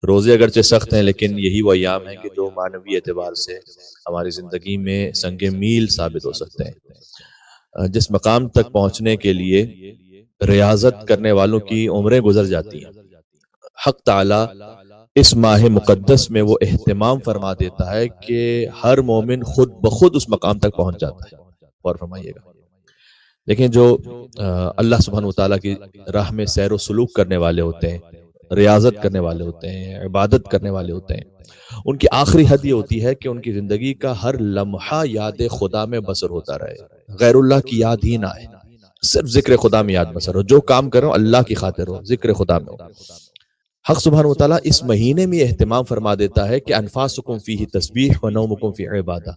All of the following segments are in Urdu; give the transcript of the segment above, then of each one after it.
روزے اگرچہ سخت ہیں لیکن یہی وہ ایام ہیں کہ جو معنوی اعتبار سے ہماری زندگی میں سنگ میل ثابت ہو سکتے ہیں، جس مقام تک پہنچنے کے لیے ریاضت کرنے والوں کی عمریں گزر جاتی ہیں۔ حق تعالی اس ماہ مقدس میں وہ اہتمام فرما دیتا ہے کہ ہر مومن خود بخود اس مقام تک پہنچ جاتا ہے۔ غور فرمائیے گا، لیکن جو اللہ سبحانہ وتعالیٰ کی راہ میں سیر و سلوک کرنے والے ہوتے ہیں، ریاضت کرنے والے ہوتے ہیں، عبادت کرنے والے ہوتے ہیں، ان کی آخری حد یہ ہوتی ہے کہ ان کی زندگی کا ہر لمحہ یاد خدا میں بسر ہوتا رہے، غیر اللہ کی یاد ہی نہ آئے، صرف ذکر خدا میں یاد بسر ہو، جو کام کرو اللہ کی خاطر ہو، ذکر خدا میں ہو۔ حق سبحانہ وتعالیٰ اس مہینے میں اہتمام فرما دیتا ہے کہ انفاسکم فیہ تسبیح و نومکم فی عبادہ،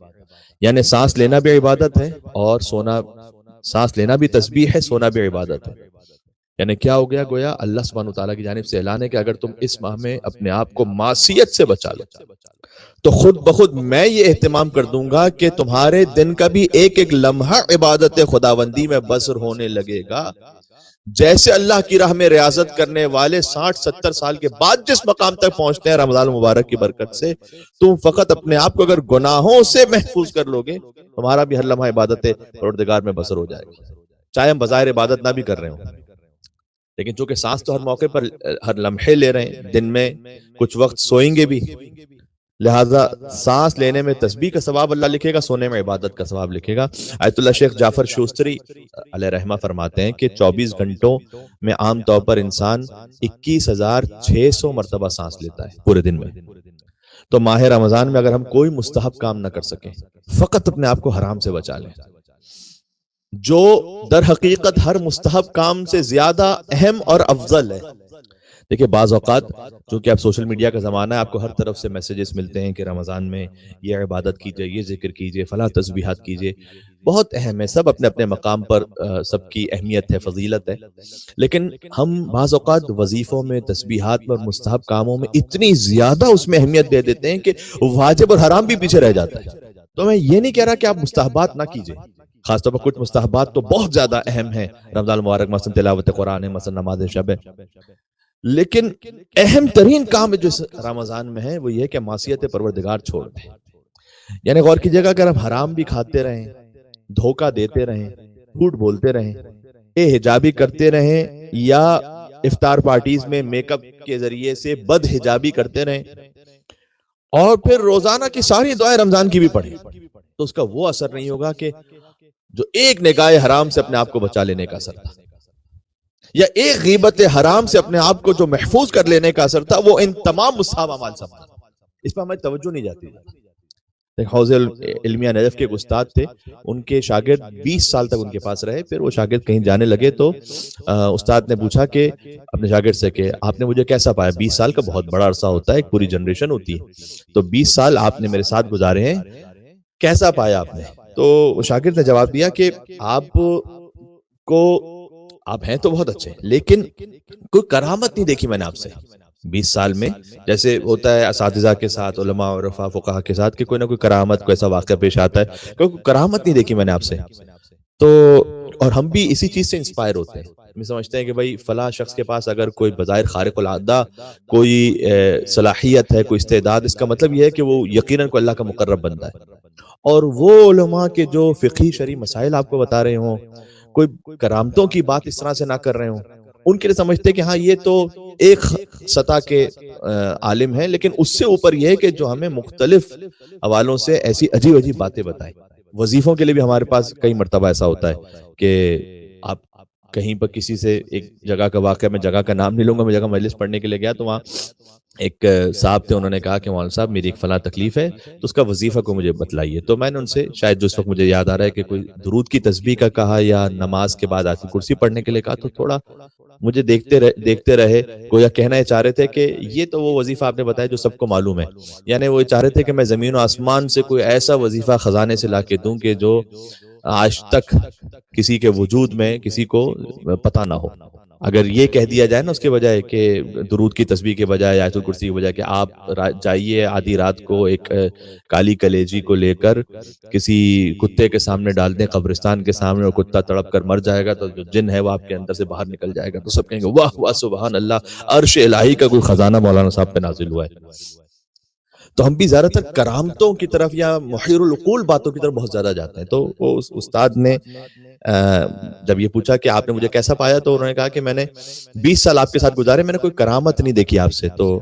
یعنی سانس لینا بھی عبادت ہے اور سونا، سانس لینا بھی تسبیح ہے، سونا بھی عبادت ہے۔ یعنی کیا ہو گیا؟ گویا اللہ سبحانہ وتعالیٰ کی جانب سے اعلان ہے کہ اگر تم اس ماہ میں اپنے آپ کو معصیت سے بچا لو تو خود بخود میں یہ اہتمام کر دوں گا کہ تمہارے دن کا بھی ایک ایک لمحہ عبادت خداوندی میں بسر ہونے لگے گا، جیسے اللہ کی راہ میں ریاضت کرنے والے 60-70 سال کے بعد جس مقام تک پہنچتے ہیں رمضان المبارک کی برکت سے۔ تم فقط اپنے آپ کو اگر گناہوں سے محفوظ کر لو گے، تمہارا بھی ہر لمحہ عبادت پروردگار میں بسر ہو جائے گا، چاہے ہم بظاہر عبادت نہ بھی کر رہے ہوں، لیکن چونکہ سانس تو ہر موقع پر ہر لمحے لے رہے ہیں، دن میں کچھ وقت سوئیں گے بھی، لہٰذا سانس لینے میں تسبیح کا ثواب اللہ لکھے گا، سونے میں عبادت کا ثواب لکھے گا۔ آیت اللہ شیخ جعفر شوستری علیہ رحمہ فرماتے ہیں کہ 24 گھنٹوں میں عام طور پر انسان 21,600 مرتبہ سانس لیتا ہے پورے دن میں۔ تو ماہ رمضان میں اگر ہم کوئی مستحب کام نہ کر سکیں، فقط اپنے آپ کو حرام سے بچا لیں، جو در حقیقت ہر مستحب کام سے زیادہ اہم اور افضل ہے۔ دیکھیں بعض اوقات چونکہ اب سوشل میڈیا کا زمانہ ہے، آپ کو ہر طرف سے میسیجز ملتے ہیں کہ رمضان میں یہ عبادت کیجئے، یہ ذکر کیجئے، فلاں تسبیحات کیجئے، بہت اہم ہے، سب اپنے اپنے مقام پر سب کی اہمیت ہے، فضیلت ہے، لیکن ہم بعض اوقات وظیفوں میں، تسبیحات میں اور مستحب کاموں میں اتنی زیادہ اس میں اہمیت دے دیتے ہیں کہ واجب اور حرام بھی پیچھے رہ جاتا ہے۔ تو میں یہ نہیں کہہ رہا کہ آپ مستحبات نہ کیجئے، خاص طور پر کچھ مستحبات تو بہت زیادہ اہم ہیں رمضان المبارک، مثلا تلاوت قرآن ہے، مثلا نماز شب ہے، لیکن اہم ترین کام جو رمضان میں ہے وہ یہ کہ معصیت پروردگار چھوڑ دیں۔ یعنی غور کیجئے گا، اگر ہم حرام بھی کھاتے رہیں، دھوکہ دیتے رہیں، جھوٹ بولتے رہیں، بے حجابی کرتے رہیں، یا افطار پارٹیز میں میک اپ کے ذریعے سے بد حجابی کرتے رہیں، اور پھر روزانہ کی ساری دعائیں رمضان کی بھی پڑھیں، تو اس کا وہ اثر نہیں ہوگا کہ جو ایک نگاہ حرام سے اپنے آپ کو بچا لینے کا اثر تھا، یا ایک غیبت حرام سے اپنے آپ کو جو محفوظ کر لینے کا اثر تھا، وہ ان تمام مستحب اعمال سے تھا۔ اس پر ہماری توجہ نہیں جاتی۔ حوض علمیہ نجف کے ایک استاد تھے، ان کے شاگرد 20 سال تک ان کے پاس رہے، پھر وہ شاگرد کہیں جانے لگے تو استاد نے پوچھا کہ اپنے شاگرد سے کہ آپ نے مجھے کیسا پایا؟ 20 سال کا بہت بڑا عرصہ ہوتا ہے، ایک پوری جنریشن ہوتی ہے، تو 20 سال آپ نے میرے ساتھ گزارے ہیں، کیسا پایا آپ نے؟ تو شاگرد نے جواب دیا کہ آپ ہیں تو بہت اچھے، لیکن کوئی کرامت نہیں دیکھی میں نے آپ سے 20 سال میں، جیسے ہوتا ہے اساتذہ کے ساتھ، علماء اور فقہاء کے ساتھ کہ کوئی نہ کوئی کرامت، کوئی ایسا واقعہ پیش آتا ہے، کوئی کرامت نہیں دیکھی میں نے آپ سے۔ تو اور ہم بھی اسی چیز سے انسپائر ہوتے ہیں، ہم سمجھتے ہیں کہ بھائی فلاں شخص کے پاس اگر کوئی بظاہر خارق العادہ کوئی صلاحیت ہے، کوئی استعداد، اس کا مطلب یہ ہے کہ وہ یقیناً کوئی اللہ کا مقرب بندہ ہے۔ اور وہ علماء کے جو فقہی شرعی مسائل آپ کو بتا رہے ہوں، کوئی کرامتوں کی بات اس طرح سے نہ کر رہے ہوں، ان کے لیے سمجھتے کہ ہاں یہ تو ایک سطح کے عالم ہیں، لیکن اس سے اوپر یہ ہے کہ جو ہمیں مختلف حوالوں سے ایسی عجیب عجیب باتیں بتائیں۔ وظیفوں کے لیے بھی ہمارے پاس کئی مرتبہ ایسا ہوتا ہے کہ آپ کہیں پر کسی سے ایک جگہ کا واقعہ، میں جگہ کا نام نہیں لوں گا، میں جگہ مجلس پڑھنے کے لیے گیا تو وہاں ایک صاحب تھے، انہوں نے کہا کہ مولانا صاحب میری ایک فلاں تکلیف ہے تو اس کا وظیفہ کو مجھے بتلائیے۔ تو میں نے ان سے شاید جو اس وقت مجھے یاد آ رہا ہے کہ کوئی درود کی تسبیح کا کہا یا نماز کے بعد آیت الکرسی پڑھنے کے لیے کہا، تو تھوڑا مجھے دیکھتے رہے، گویا کہنا یہ چاہ رہے تھے کہ یہ تو وہ وظیفہ آپ نے بتایا جو سب کو معلوم ہے، یعنی وہ چاہ رہے تھے کہ میں زمین و آسمان سے کوئی ایسا وظیفہ خزانے سے لا کے دوں کہ جو آج تک کسی کے وجود میں کسی کو پتہ نہ ہو۔ اگر یہ کہہ دیا جائے نا اس کے بجائے کہ درود کی تسبیح کے بجائے آیت الکرسی کے بجائے کہ آپ جائیے آدھی رات کو ایک کالی کلیجی کو لے کر کسی کتے کے سامنے ڈال دیں قبرستان کے سامنے، اور کتا تڑپ کر مر جائے گا تو جو جن ہے وہ آپ کے اندر سے باہر نکل جائے گا، تو سب کہیں گے واہ واہ سبحان اللہ، عرش الہی کا کوئی خزانہ مولانا صاحب پہ نازل ہوا ہے۔ تو ہم بھی زیادہ تر کرامتوں کی طرف یا محیر العقول باتوں کی طرف بہت زیادہ جاتے ہیں۔ تو وہ اس استاد نے جب یہ پوچھا کہ آپ نے مجھے کیسا پایا، تو انہوں نے کہا کہ میں نے 20 سال آپ کے ساتھ گزارے، میں نے کوئی کرامت نہیں دیکھی آپ سے۔ تو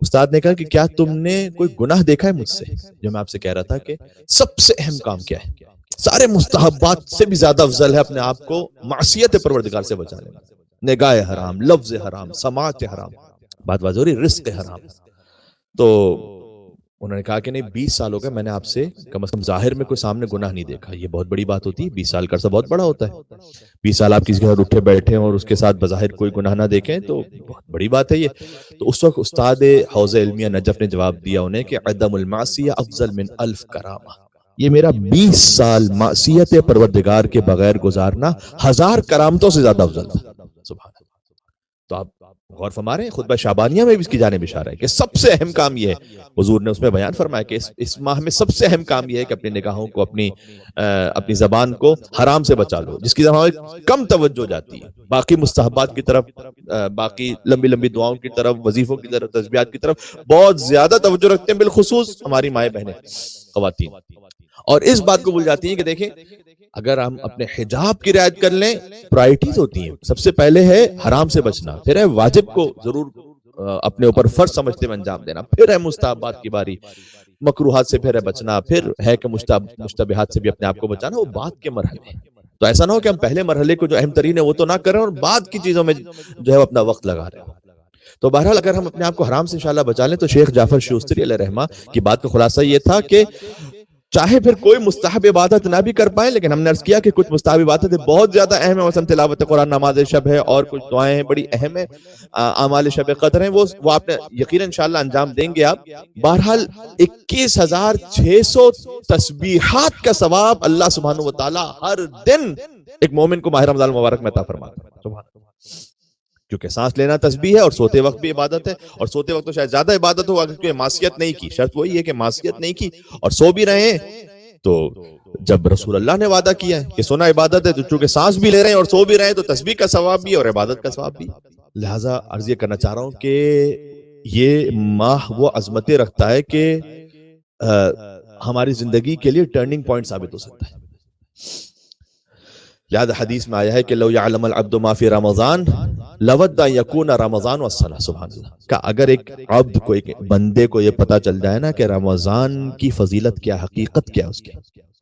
استاد نے کہا کہ کیا تم نے کوئی گناہ دیکھا ہے مجھ سے؟ جو میں آپ سے کہہ رہا تھا کہ سب سے اہم کام کیا ہے، سارے مستحبات سے بھی زیادہ افضل ہے اپنے آپ کو معصیت پروردگار سے بچانے میں، نگاہ حرام، لفظ حرام، سماعت حرام، بات واضح ہو رہی، رزق حرام۔ تو انہوں نے کہا کہ نہیں 20 سال ہو گئے، میں نے آپ سے کم از کم ظاہر میں کوئی سامنے گناہ نہیں دیکھا۔ یہ بہت بڑی بات ہوتی ہے، 20 سال کا عرصہ بہت بڑا ہوتا ہے۔ 20 سال آپ کسی کے ساتھ اٹھے بیٹھے اور اس کے ساتھ بظاہر کوئی گناہ نہ دیکھیں تو بہت بڑی بات ہے یہ۔ تو اس وقت استاد حوزہ علمیہ نجف نے جواب دیا انہیں کہ عدم المعصیہ افضل من 1000 کرامہ، یہ میرا 20 سال معصیت پروردگار کے بغیر گزارنا 1000 کرامتوں سے زیادہ افضل تھا۔ سبحان اللہ۔ تو آپ غور فرما رہے ہیں، خطبہ شعبانیہ میں بھی اس کی جانب اشارہ ہے کہ سب سے اہم کام یہ ہے، حضور نے اس میں بیان فرمایا کہ اس ماہ میں سب سے اہم کام یہ ہے کہ اپنی نگاہوں کو، اپنی زبان کو حرام سے بچا لو، جس کی زبان میں کم توجہ جاتی ہے، باقی مستحبات کی طرف، باقی لمبی لمبی دعاؤں کی طرف، وظیفوں کی طرف، تسبیحات کی طرف بہت زیادہ توجہ رکھتے ہیں، بالخصوص ہماری مائیں بہنیں خواتین، اور اس بات کو بھول جاتی ہیں کہ دیکھیں اگر ہم اپنے حجاب کی رعایت کر لیں، پرائرٹیز ہوتی ہیں، سب سے پہلے ہے حرام سے بچنا، پھر ہے واجب کو ضرور اپنے اوپر فرض سمجھتے ہوئے انجام دینا، پھر ہے مستحبات کی باری، مکروہات سے پھر ہے بچنا، پھر ہے کہ مشتبہات سے بھی اپنے آپ کو بچانا، وہ بعد کے مرحلے ہیں۔ تو ایسا نہ ہو کہ ہم پہلے مرحلے کو جو اہم ترین ہے وہ تو نہ کریں اور بعد کی چیزوں میں جو ہے اپنا وقت لگا رہے ہیں۔ تو بہرحال اگر ہم اپنے آپ کو حرام سے انشاءاللہ بچا لیں تو شیخ جعفر شوستری علیہ رحمہ کی بات کا خلاصہ یہ تھا کہ چاہے پھر کوئی مستحب عبادت نہ بھی کر پائیں، لیکن ہم نے عرض کیا کہ کچھ مستحب عبادتیں بہت زیادہ اہم ہیں، مثلا تلاوت قرآن، نماز شب ہے، اور کچھ دعائیں ہیں بڑی اہم ہیں، اعمال شب قدر ہیں، وہ آپ نے یقیناً انشاءاللہ انجام دیں گے آپ۔ بہرحال 21,600 تسبیحات کا ثواب اللہ سبحانہ وتعالی ہر دن ایک مومن کو ماہ رمضان المبارک میں عطا فرماتا ہے، سبحان اللہ۔ کیونکہ سانس لینا تسبیح ہے اور سوتے وقت بھی عبادت ہے، اور سوتے وقت تو شاید زیادہ عبادت ہو اگر کوئی معصیت نہیں کی، شرط وہی ہے کہ معصیت نہیں کی اور سو بھی رہے ہیں۔ تو جب رسول اللہ نے وعدہ کیا ہے کہ سونا عبادت ہے، تو چونکہ سانس بھی لے رہے ہیں اور سو بھی رہے ہیں تو تسبیح کا ثواب بھی اور عبادت کا ثواب بھی۔ لہٰذا عرض یہ کرنا چاہ رہا ہوں کہ یہ ماہ وہ عظمتیں رکھتا ہے کہ ہماری زندگی کے لیے ٹرننگ پوائنٹ ثابت ہو سکتا ہے۔ لہذا حدیث میں آیا ہے کہ لو یعلم العبد ما فی رمضان لود ان یکون رمضان والصلاۃ، سبحان اللہ، کہ اگر ایک عبد کو، ایک بندے کو یہ پتا چل جائے نا کہ رمضان کی فضیلت کیا، حقیقت کیا اس کی،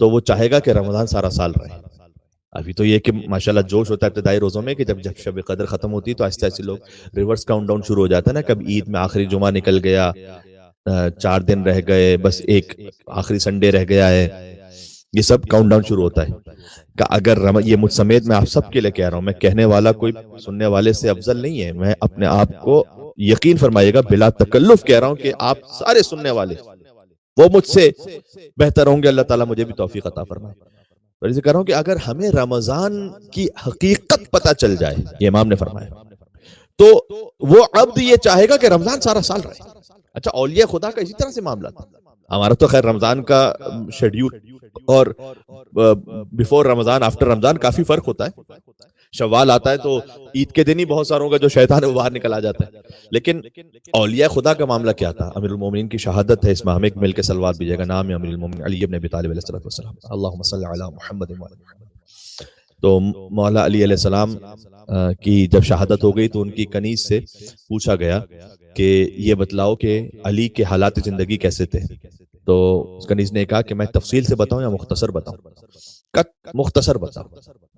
تو وہ چاہے گا کہ رمضان سارا سال رہے۔ ابھی تو یہ کہ ماشاءاللہ جوش ہوتا ہے ابتدائی روزوں میں کہ جب شب قدر ختم ہوتی ہے تو آہستہ آہستہ لوگ ریورس کاؤنٹ ڈاؤن شروع ہو جاتا ہے نا، کب عید میں آخری جمعہ نکل گیا، 4 دن رہ گئے، بس ایک آخری سنڈے رہ گیا ہے، یہ سب کاؤنٹ ڈاؤن شروع ہوتا ہے کہ اگر یہ مجھ سمیت میں آپ سب کے لیے کہہ رہا ہوں، میں کہنے والا کوئی سننے والے سے افضل نہیں ہے، میں اپنے آپ کو یقین فرمائیے گا بلا تکلف کہہ رہا ہوں کہ آپ سارے سننے والے وہ مجھ سے بہتر ہوں گے، اللہ تعالیٰ مجھے بھی توفیق عطا فرمائے۔ اور اسے کہہ رہا ہوں کہ اگر ہمیں رمضان کی حقیقت پتہ چل جائے، یہ امام نے فرمایا، تو وہ عبد یہ چاہے گا کہ رمضان سارا سال رہے۔ اچھا اولیاء خدا کا اسی طرح سے معاملہ تھا، ہمارا تو خیر رمضان کا شیڈیول اور بیفور رمضان آفٹر رمضان کافی فرق ہوتا ہے، شوال آتا ہے تو عید کے دن ہی بہت ساروں کا جو شیطان ہے وہ باہر نکل آ جاتا ہے، لیکن اولیاء خدا کا معاملہ کیا تھا؟ امیر المومنین کی شہادت ہے، اس میں ہم ایک مل کے صلوات بھیجے گا، نام ہے امیر المومنین علی بن ابی طالب علیہ السلام، اللہم صلی علی محمد وعلی محمد۔ تو مولا علی علیہ السلام کی جب شہادت ہو گئی تو ان کی کنیز سے پوچھا گیا کہ یہ بتلاؤ کہ علی کے حالات زندگی کیسے تھے، تو اس کنیز نے کہا کہ میں تفصیل سے بتاؤں یا مختصر بتاؤں؟ مختصر بتاؤ۔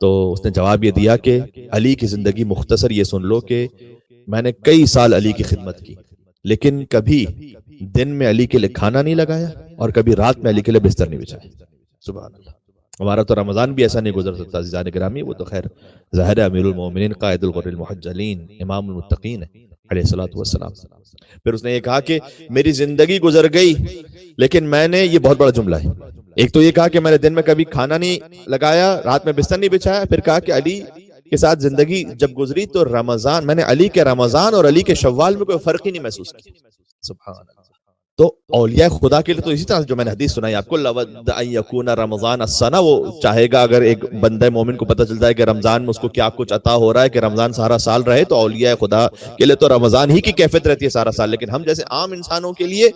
تو اس نے جواب یہ دیا کہ علی کی زندگی مختصر یہ سن لو کہ میں نے کئی سال علی کی خدمت کی، لیکن کبھی دن میں علی کے لیے کھانا نہیں لگایا اور کبھی رات میں علی کے لیے بستر نہیں بچھایا، سبحان اللہ۔ ہمارا تو رمضان بھی ایسا نہیں گزر سکتا عزیزان گرامی، وہ تو خیر ظاہر امیر المومنین قائد الغر المحجلین امام المتقین علیہ الصلوۃ والسلام۔ پھر اس نے یہ کہا کہ میری زندگی گزر گئی لیکن میں نے، یہ بہت بڑا جملہ ہے، ایک تو یہ کہا کہ میں نے دن میں کبھی کھانا نہیں لگایا، رات میں بستر نہیں بچھایا، پھر کہا کہ علی کے ساتھ زندگی جب گزری تو رمضان، میں نے علی کے رمضان اور علی کے شوال میں کوئی فرق ہی نہیں محسوس کیا. سبحان اللہ. تو اولیاء خدا کے لیے تو اسی طرح جو میں نے حدیث سنائی آپ کو، لَوَدَّ أَن يَكُونَ رمضان السَّنَہ، وہ چاہے گا اگر ایک بندہ مومن کو پتہ چلتا ہے کہ رمضان میں اس کو کیا کچھ عطا ہو رہا ہے کہ رمضان سارا سال رہے، تو اولیاء خدا کے لیے تو رمضان ہی کی کیفیت رہتی ہے سارا سال. لیکن ہم جیسے عام انسانوں کے لیے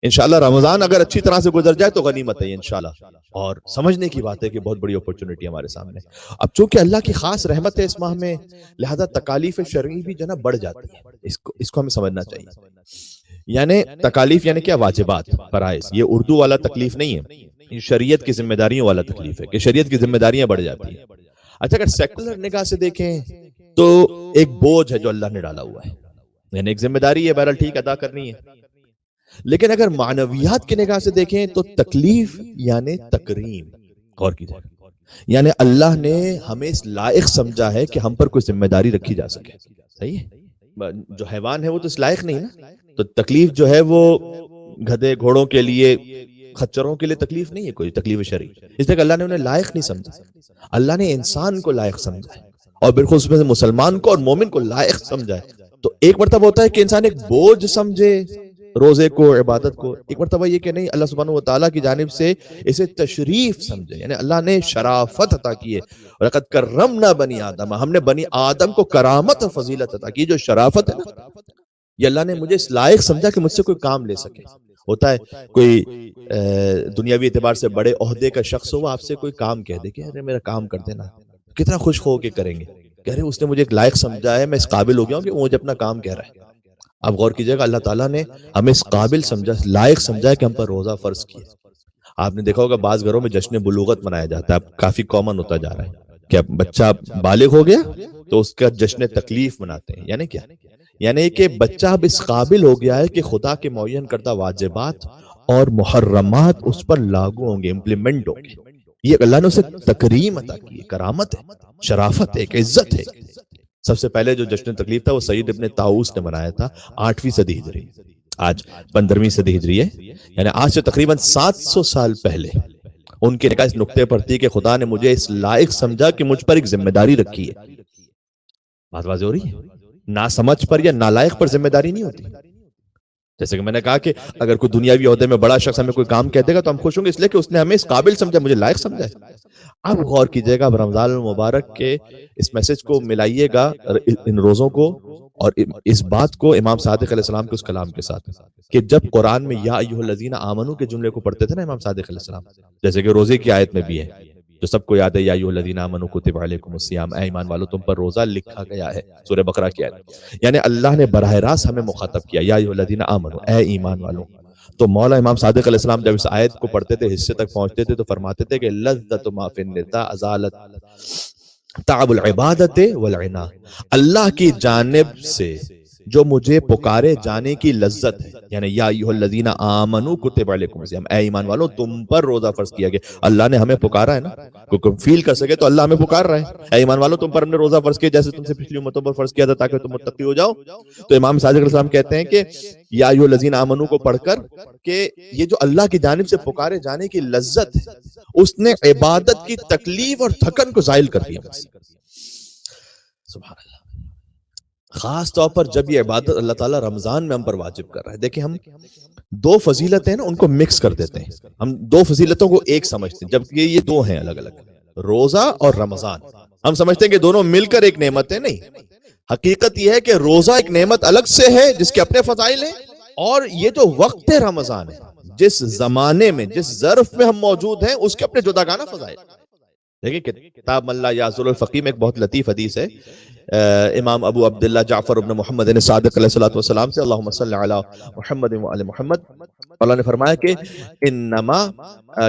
انشاءاللہ رمضان اگر اچھی طرح سے گزر جائے تو غنیمت ہے انشاءاللہ. اور سمجھنے کی بات ہے کہ بہت بڑی اپورچونٹی ہمارے سامنے. اب چونکہ اللہ کی خاص رحمت ہے اس ماہ میں، لہذا تکالیف شرعی بھی جو نا بڑھ جاتی ہے. اس کو ہمیں سمجھنا چاہیے. یعنی تکالیف یعنی کیا؟ واجبات، فرائض. یہ اردو والا تکلیف نہیں ہے، یہ شریعت کی ذمہ داریوں والا تکلیف ہے کہ شریعت کی ذمہ داریاں بڑھ جاتی ہیں. اچھا اگر سیکولر نگاہ سے دیکھیں تو ایک بوجھ ہے جو اللہ نے ڈالا ہوا ہے، یعنی ایک ذمہ داری ہے، بہرحال ٹھیک ادا کرنی ہے. لیکن اگر معنویات کی نگاہ سے دیکھیں تو تکلیف یعنی تکریم. غور کیجیے، یعنی اللہ نے ہمیں اس لائق سمجھا ہے کہ ہم پر کوئی ذمہ داری رکھی جا سکے. صحیح ہے؟ جو حیوان ہے وہ تو اس لائق نہیں نا. تو تکلیف جو ہے وہ گدھے گھوڑوں کے لیے، خچروں کے لیے تکلیف نہیں ہے کوئی تکلیف شرعی، اس لیے کہ اللہ نے انہیں لائق نہیں سمجھا. اللہ نے انسان کو لائق سمجھا ہے، اور بالخصوص میں مسلمان کو اور مومن کو لائق سمجھا ہے. تو ایک مرتبہ ہوتا ہے کہ انسان ایک بوجھ سمجھے روزے کو، عبادت کو. ایک مرتبہ یہ کہ نہیں، اللہ سبحانہ و تعالیٰ کی جانب سے اسے تشریف سمجھے، یعنی اللہ نے شرافت عطا کی ہے. وَلَقَدْ كَرَّمْنَا بَنِي آدَمَ، ہم نے بنی آدم کو کرامت اور فضیلت عطا کی. جو شرافت ہے نا، یہ اللہ نے مجھے اس لائق سمجھا کہ مجھ سے کوئی کام لے سکے. ہوتا ہے کوئی دنیاوی اعتبار سے بڑے عہدے کا شخص ہو، وہ آپ سے کوئی کام کہہ دے کہ ارے میرا کام کر دینا، کتنا خوش ہو کے کریں گے. کہہ رہے اس نے مجھے ایک لائق سمجھا ہے، میں اس قابل ہو گیا ہوں کہ وہ مجھے اپنا کام کہہ رہا ہے. اب غور کیجئے گا، اللہ تعالیٰ نے ہمیں اس قابل سمجھا، لائق سمجھا ہے کہ ہم پر روزہ فرض کیا. آپ نے دیکھا ہوگا بعض گھروں میں جشن بلوغت منایا جاتا ہے، اب کافی کامن ہوتا جا رہا ہے کہ اب بچہ بالغ ہو گیا تو اس کا جشن تکلیف مناتے ہیں. یعنی کیا؟ یعنی کہ بچہ اب اس قابل ہو گیا ہے کہ خدا کے معین کردہ واجبات اور محرمات اس پر لاگو ہوں گے، امپلیمنٹ ہوں گے. یہ اللہ نے اسے تکریم عطا کی ہے، کرامت ہے، شرافت ہے، ایک عزت ہے. سب سے پہلے جو جشن تکلیف تھا وہ سید ابن طاؤس نے منایا تھا 8ویں صدی ہجری، آج 15ویں صدی ہجری ہے، یعنی آج سے تقریباً 700 سال پہلے. ان کی نگاہ اس نقطے پر تھی کہ خدا نے مجھے اس لائق سمجھا کہ مجھ پر ایک ذمہ داری رکھی ہے. بات واضح ہو رہی ہے؟ ناسمجھ پر یا نالائق پر ذمہ داری نہیں ہوتی. جیسے کہ میں نے کہا کہ اگر کوئی دنیاوی عہدے میں بڑا شخص ہمیں کوئی کام کہہ دے گا تو ہم خوش ہوں گے، اس لیے کہ اس نے ہمیں اس قابل سمجھا، مجھے لائق سمجھا ہے. اب غور کیجئے گا، رمضان المبارک کے اس میسج کو ملائیے گا ان روزوں کو اور اس بات کو امام صادق علیہ السلام کے اس کلام کے ساتھ کہ جب قرآن میں یا ایھا الذین آمنو کے جملے کو پڑھتے تھے نا امام صادق علیہ السلام، جیسے کہ روزے کی آیت میں بھی ہے جو سب کو یاد ہے، یا ایھا الذین آمنو کتب علیکم الصیام، اے ایمان والو تم پر روزہ لکھا گیا ہے. سورہ بقرہ کی آیت، یعنی اللہ نے براہ راست ہمیں مخاطب کیا، یا ایھا الذین آمنو، اے ایمان والو. تو مولا امام صادق علیہ السلام جب اس آیت کو پڑھتے تھے، حصے تک پہنچتے تھے تو فرماتے تھے کہ لذت ما فی النداء ازالت تعب العبادت والعناء، اللہ کی جانب سے جو مجھے پکارے جانے کی لذت ہے، یعنی یا ایھا الذین آمنو کتب علیکم الصیام، اے ایمان والو تم پر روزہ فرض کیا گیا. اللہ نے ہمیں پکارا ہے نا، کوئی فیل کر سکے تو اللہ ہمیں پکار رہا ہے، اے ایمان والو تم پر ہم نے روزہ فرض کیا جیسے تم سے پچھلی امتوں پر فرض کیا تھا تاکہ تم متقی ہو جاؤ. تو امام صادق علیہ السلام کہتے ہیں کہ یا ایھا الذین آمنو کو پڑھ کر کہ یہ جو اللہ کی جانب سے پکارے جانے کی لذت ہے، اس نے عبادت کی تکلیف اور تھکن کو زائل کر دیا. سبحان اللہ. خاص طور پر جب یہ عبادت اللہ تعالیٰ رمضان میں ہم پر واجب کر رہا ہے. دیکھیں ہم دو فضیلتیں نا ان کو مکس کر دیتے ہیں، ہم دو فضیلتوں کو ایک سمجھتے ہیں جبکہ یہ دو ہیں الگ الگ، روزہ اور رمضان. ہم سمجھتے ہیں کہ دونوں مل کر ایک نعمت ہے، نہیں. حقیقت یہ ہے کہ روزہ ایک نعمت الگ سے ہے جس کے اپنے فضائل ہیں، اور یہ جو وقت رمضان ہے، جس زمانے میں جس ظرف میں ہم موجود ہیں، اس کے اپنے جداگانہ فضائل. دیکھیں کتاب من لا یعذر الفقیہ میں ایک بہت لطیف حدیث ہے امام ابو عبداللہ جعفر ابن محمد صادق علیہ السلام سے، اللہم صلی علی محمد وعلی محمد. اللہ نے فرمایا کہ انما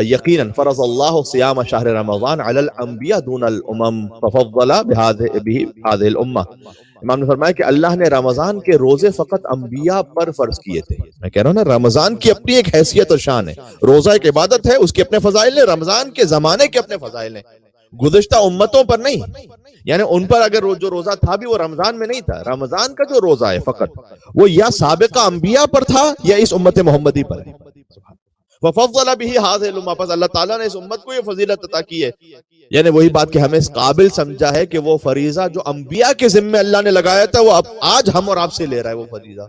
یقینا فرض اللہ صیام شہر رمضان علی الانبیاء دون الامم ففضل بهذه الامہ. امام نے فرمایا کہ اللہ نے رمضان کے روزے فقط انبیاء پر فرض کیے تھے. میں کہہ رہا ہوں نا، رمضان کی اپنی ایک حیثیت اور شان ہے. روزہ ایک عبادت ہے، اس کے اپنے فضائل ہیں، رمضان کے زمانے کے اپنے فضائل ہیں، گزشتہ امتوں پر نہیں. یعنی ان پر اگر جو روزہ تھا بھی وہ رمضان میں نہیں تھا. رمضان کا جو روزہ ہے فقط وہ یا سابقہ انبیاء پر تھا یا اس امت محمدی پر ہے. ففضل به هذه الامه، پس اللہ تعالیٰ نے اس امت کو یہ فضیلت عطا کی ہے. یعنی وہی بات کہ ہمیں اس قابل سمجھا ہے کہ وہ فریضہ جو انبیاء کے ذمے اللہ نے لگایا تھا وہ اب آج ہم اور آپ سے لے رہا ہے وہ فریضہ.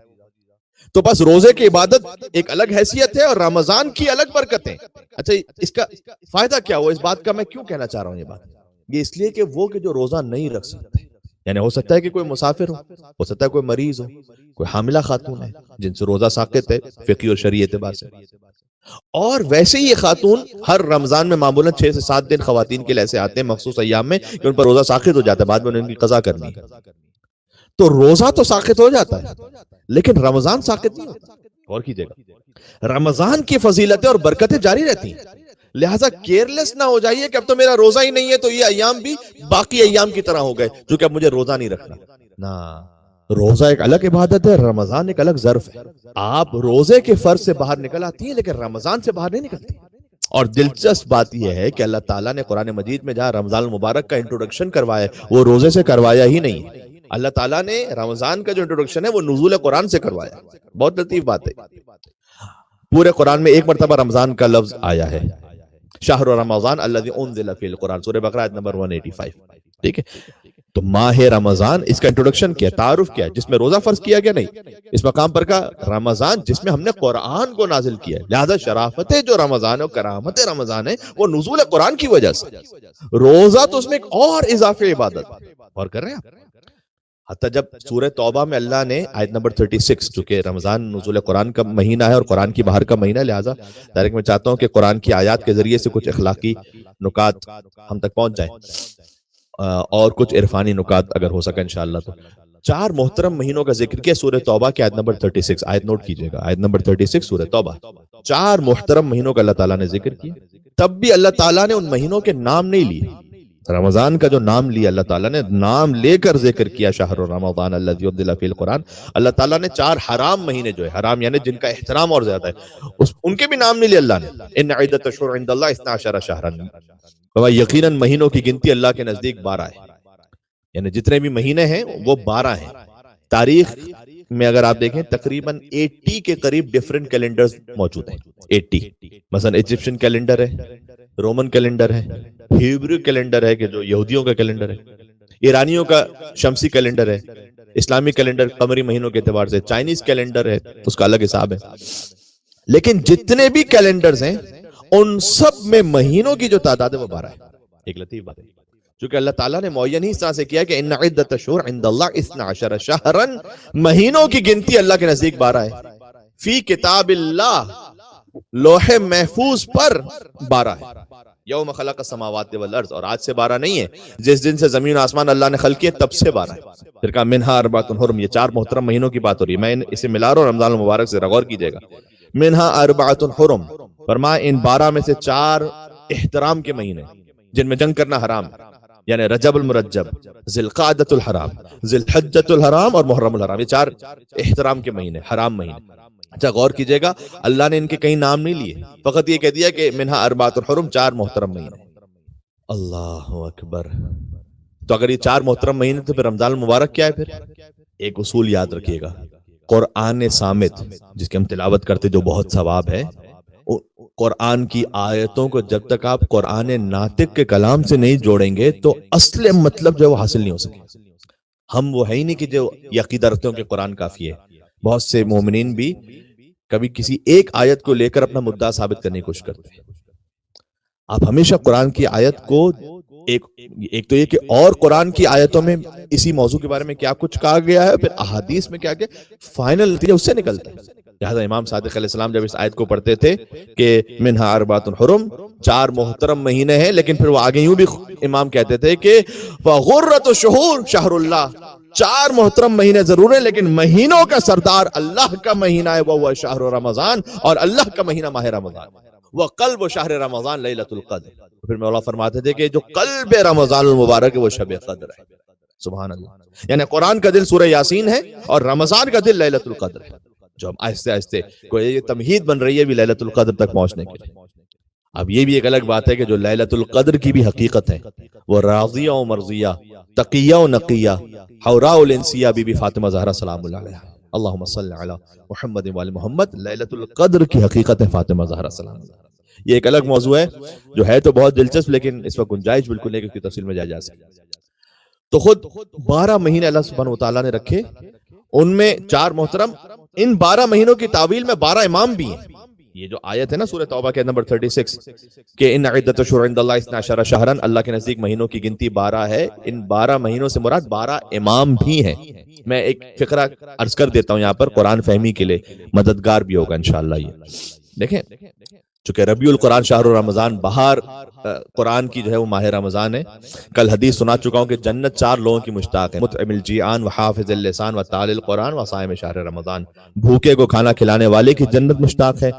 تو بس روزے کی عبادت ایک الگ حیثیت ہے اور رمضان کی الگ برکتیں. اچھا اس کا فائدہ کیا ہوا؟ اس بات کا میں کیوں کہنا چاہ رہا ہوں یہ بات؟ یہ اس لیے کہ وہ کہ جو روزہ نہیں رکھ سکتے، یعنی ہو سکتا ہے کہ کوئی مسافر ہو سکتا ہے کوئی مریض ہو، کوئی حاملہ خاتون ہے جن سے روزہ ساقط ہے فقہی اور شرعی اعتبار سے، اور ویسے ہی یہ خاتون ہر رمضان میں معمولاً 6 سے 7 دن خواتین کے لیے ایسے آتے ہیں مخصوص ایام میں کہ ان پر روزہ ساقط ہو جاتا ہے، بعد میں انہیں قضا کرنی ہے. تو روزہ تو ساقط ہو جاتا ہے لیکن رمضان ساقط نہیں ہوتا. غور کیجئے گا، رمضان کی فضیلتیں اور برکتیں جاری رہتی ہیں. لہٰذا کیئرلیس نہ ہو جائیے کہ اب تو میرا روزہ ہی نہیں ہے تو یہ ایام بھی باقی ایام کی طرح ہو گئے جو کہ اب مجھے روزہ نہیں رکھنا. نہ، روزہ ایک الگ عبادت ہے، رمضان ایک الگ ظرف ہے. آپ روزے کے فرض سے باہر نکل آتی ہیں لیکن رمضان سے باہر نہیں نکلتی. اور دلچسپ بات یہ ہے کہ اللہ تعالیٰ نے قرآن مجید میں جہاں رمضان المبارک کا انٹروڈکشن کروایا وہ روزے سے کروایا ہی نہیں. اللہ تعالیٰ نے رمضان کا جو انٹروڈکشن ہے وہ نزول قرآن سے کروایا. بہت لطیف بات ہے. پورے قرآن میں ایک مرتبہ رمضان کا لفظ آیا ہے، شہر رمضان الذی انزل فیہ القرآن، سورہ بقرہ آیت نمبر 185. ٹھیک ہے، تو ماہ رمضان اس کا انٹروڈکشن کیا، تعارف کیا، جس میں روزہ فرض کیا گیا نہیں. اس مقام پر کا رمضان جس میں ہم نے قرآن کو نازل کیا ہے، لہذا شرافت جو رمضان ہے اور کرامت رمضان ہے وہ نزول قرآن کی وجہ سے. روزہ تو اس میں ایک اور اضافی عبادت اور کر رہے ہیں. حتیٰ جب سورہ توبہ میں اللہ نے آیت نمبر 36، چونکہ رمضان نزول قرآن کا مہینہ ہے اور قرآن کی بہار کا مہینہ ہے، لہٰذا ڈائریکٹ میں چاہتا ہوں کہ قرآن کی آیات کے ذریعے سے کچھ اخلاقی نکات ہم تک پہنچ جائیں اور کچھ عرفانی نکات اگر ہو سکے انشاءاللہ. تو 4 محترم مہینوں کا ذکر کیا سورہ توبہ کی آیت نمبر 36. آیت نوٹ کیجئے گا، آیت نمبر 36 سورہ توبہ. 4 محترم مہینوں کا اللہ تعالیٰ نے ذکر کیا. تب بھی اللہ تعالیٰ نے ان مہینوں کے نام نہیں لیے. رمضان کا جو نام لیا اللہ تعالیٰ نے، نام لے کر ذکر کیا شہر رمضان الذی انزل فیہ القرآن. اللہ تعالیٰ نے 4 حرام مہینے جو ہے، حرام یعنی جن کا احترام اور زیادہ ہے، ان کے بھی نام نہیں لیے اللہ نے. ان عدۃ الشہور عند اللہ 12 شہرا، یقیناً مہینوں کی گنتی اللہ کے نزدیک 12 ہے. یعنی جتنے بھی مہینے ہیں وہ 12 ہیں. تاریخ میں اگر آپ دیکھیں تقریباً 80 کے قریب ڈیفرنٹ کیلنڈرز موجود ہیں. 80 مثلا ایجپشن کیلنڈر ہے، رومن کیلنڈر ہے، ہیبریو کیلنڈر ہے کہ جو یہودیوں کا کیلنڈر ہے، ایرانیوں کا شمسی کیلنڈر ہے، اسلامی کیلنڈر قمری مہینوں کے اعتبار سے، چائنیز کیلنڈر ہے اس کا الگ حساب ہے. لیکن جتنے بھی کیلنڈرز ہیں ان سب میں مہینوں کی جو تعداد ہے وہ 12 ہے. ایک لطیف بات ہے چونکہ اللہ تعالیٰ نے معین ہی اس طرح سے کیا کہ ان عدۃ الشہور عند اللہ 12 شہرا، مہینوں کی گنتی اللہ کے نزدیک 12 ہے. فی کتاب اللہ، لوح محفوظ پر 12 ہے. یوم خلق السماوات والارض، اور آج سے 12 نہیں ہے، جس دن سے زمین و آسمان اللہ نے خلق کیے تب سے 12 ہے. پھر کہا منہا اربعۃ حرم، یہ 4 محترم مہینوں کی بات ہو رہی ہے. میں اسے ملا رہا ہوں رمضان المبارک سے، غور کیجئے گا. منہا اربعۃ حرم، فرمایا ان 12 میں سے 4 احترام کے مہینے جن میں جنگ کرنا حرام ہے، یعنی رجب المرجب، ذی القعدۃ الحرام، ذی الحجۃ الحرام اور محرم الحرام. یہ 4 احترام کے مہینے، حرام مہینے. اچھا غور کیجئے گا، اللہ نے ان کے کہیں نام نہیں لیے، فقط یہ کہہ دیا کہ منہا اربعۃ الحرم، 4 محترم مہینے. اللہ اکبر. تو اگر یہ 4 محترم مہینے تو پھر رمضان المبارک کیا ہے؟ پھر ایک اصول یاد رکھیے گا، قرآن صامت جس کی ہم تلاوت کرتے جو بہت ثواب ہے، قرآن کی آیتوں کو جب تک آپ قرآن ناطق کے کلام سے نہیں جوڑیں گے تو اصل مطلب جو ہے وہ حاصل نہیں ہو سکے. ہم وہ ہے ہی نہیں کہ جو عقیدہ رکھتے ہوں کہ قرآن کافی ہے. بہت سے مومنین بھی کبھی کسی ایک آیت کو لے کر اپنا مدعا ثابت کرنے کی کوشش کرتے ہیں. آپ ہمیشہ قرآن کی آیت کو ایک تو یہ کہ اور قرآن کی آیتوں میں اسی موضوع کے بارے میں کیا کچھ کہا گیا ہے، پھر احادیث میں کیا فائنل نتیجہ اس سے نکلتا ہے. لہذا امام صادق علیہ السلام جب اس آیت کو پڑھتے تھے کہ منہا اربعۃ حرم، 4 محترم مہینے ہیں، لیکن پھر وہ آگے یوں بھی امام کہتے تھے کہ فغرۃ الشہور شہر اللہ، 4 محترم مہینے ضرور ہیں لیکن مہینوں کا سردار اللہ کا مہینہ ہے، وہ شہر رمضان، اور اللہ کا مہینہ ماہ رمضان. وقلب شہر رمضان لیلۃ القدر. پھر مولا فرماتے تھے کہ جو قلب رمضان المبارک ہے وہ شب قدر ہے. سبحان اللہ. یعنی قرآن کا دل سورہ یاسین ہے اور رمضان کا دل لیلۃ القدر ہے، جو ہم آہستہ آہستہ کوئی یہ تمہید بن رہی ہے بھی لیلۃ القدر تک پہنچنے کے لیے. اب یہ بھی ایک الگ بات ہے کہ جو لیلۃ القدر کی بھی حقیقت ہے وہ راضیہ و مرضیہ، تقیہ و نقیہ، حوراء الانسیہ بی بی فاطمہ زہرا سلام اللہ علیہا اللہم صلی علی محمد وعلی محمد لیلۃ القدر کی حقیقت ہے فاطمہ زہرا سلام اللہ۔ یہ ایک الگ موضوع ہے جو ہے تو بہت دلچسپ، لیکن اس وقت گنجائش بالکل نہیں کہ اس کی تفصیل میں جا سکے۔ تو خود 12 مہینے اللہ سبحانہ وتعالیٰ نے رکھے، ان میں 4 محترم، ان 12 مہینوں کی تعویل میں 12 امام بھی ہیں۔ یہ جو آیت ہے نا سورہ توبہ کے نمبر 36 کہ ان عدت الشہور عند اللہ 12 شہرا، اللہ کے نزدیک مہینوں کی گنتی 12 ہے، ان 12 مہینوں سے مراد 12 امام بھی ہیں۔ میں ایک فقرہ عرض کر دیتا ہوں یہاں پر قرآن فہمی کے لیے، مددگار بھی ہوگا انشاءاللہ۔ یہ دیکھیں، چونکہ ربیع القرآن شہر رمضان، بہار قرآن کی جو ہے وہ ماہ رمضان ہے۔ کل حدیث سنا چکا ہوں کہ جنت 4 لوگوں کی مشتاق ہے، مطعم الجیعان وحافظ اللسان وتالی القرآن وصائم شہر رمضان۔ بھوکے کو کھانا کھلانے والے کی جنت مشتاق ہے،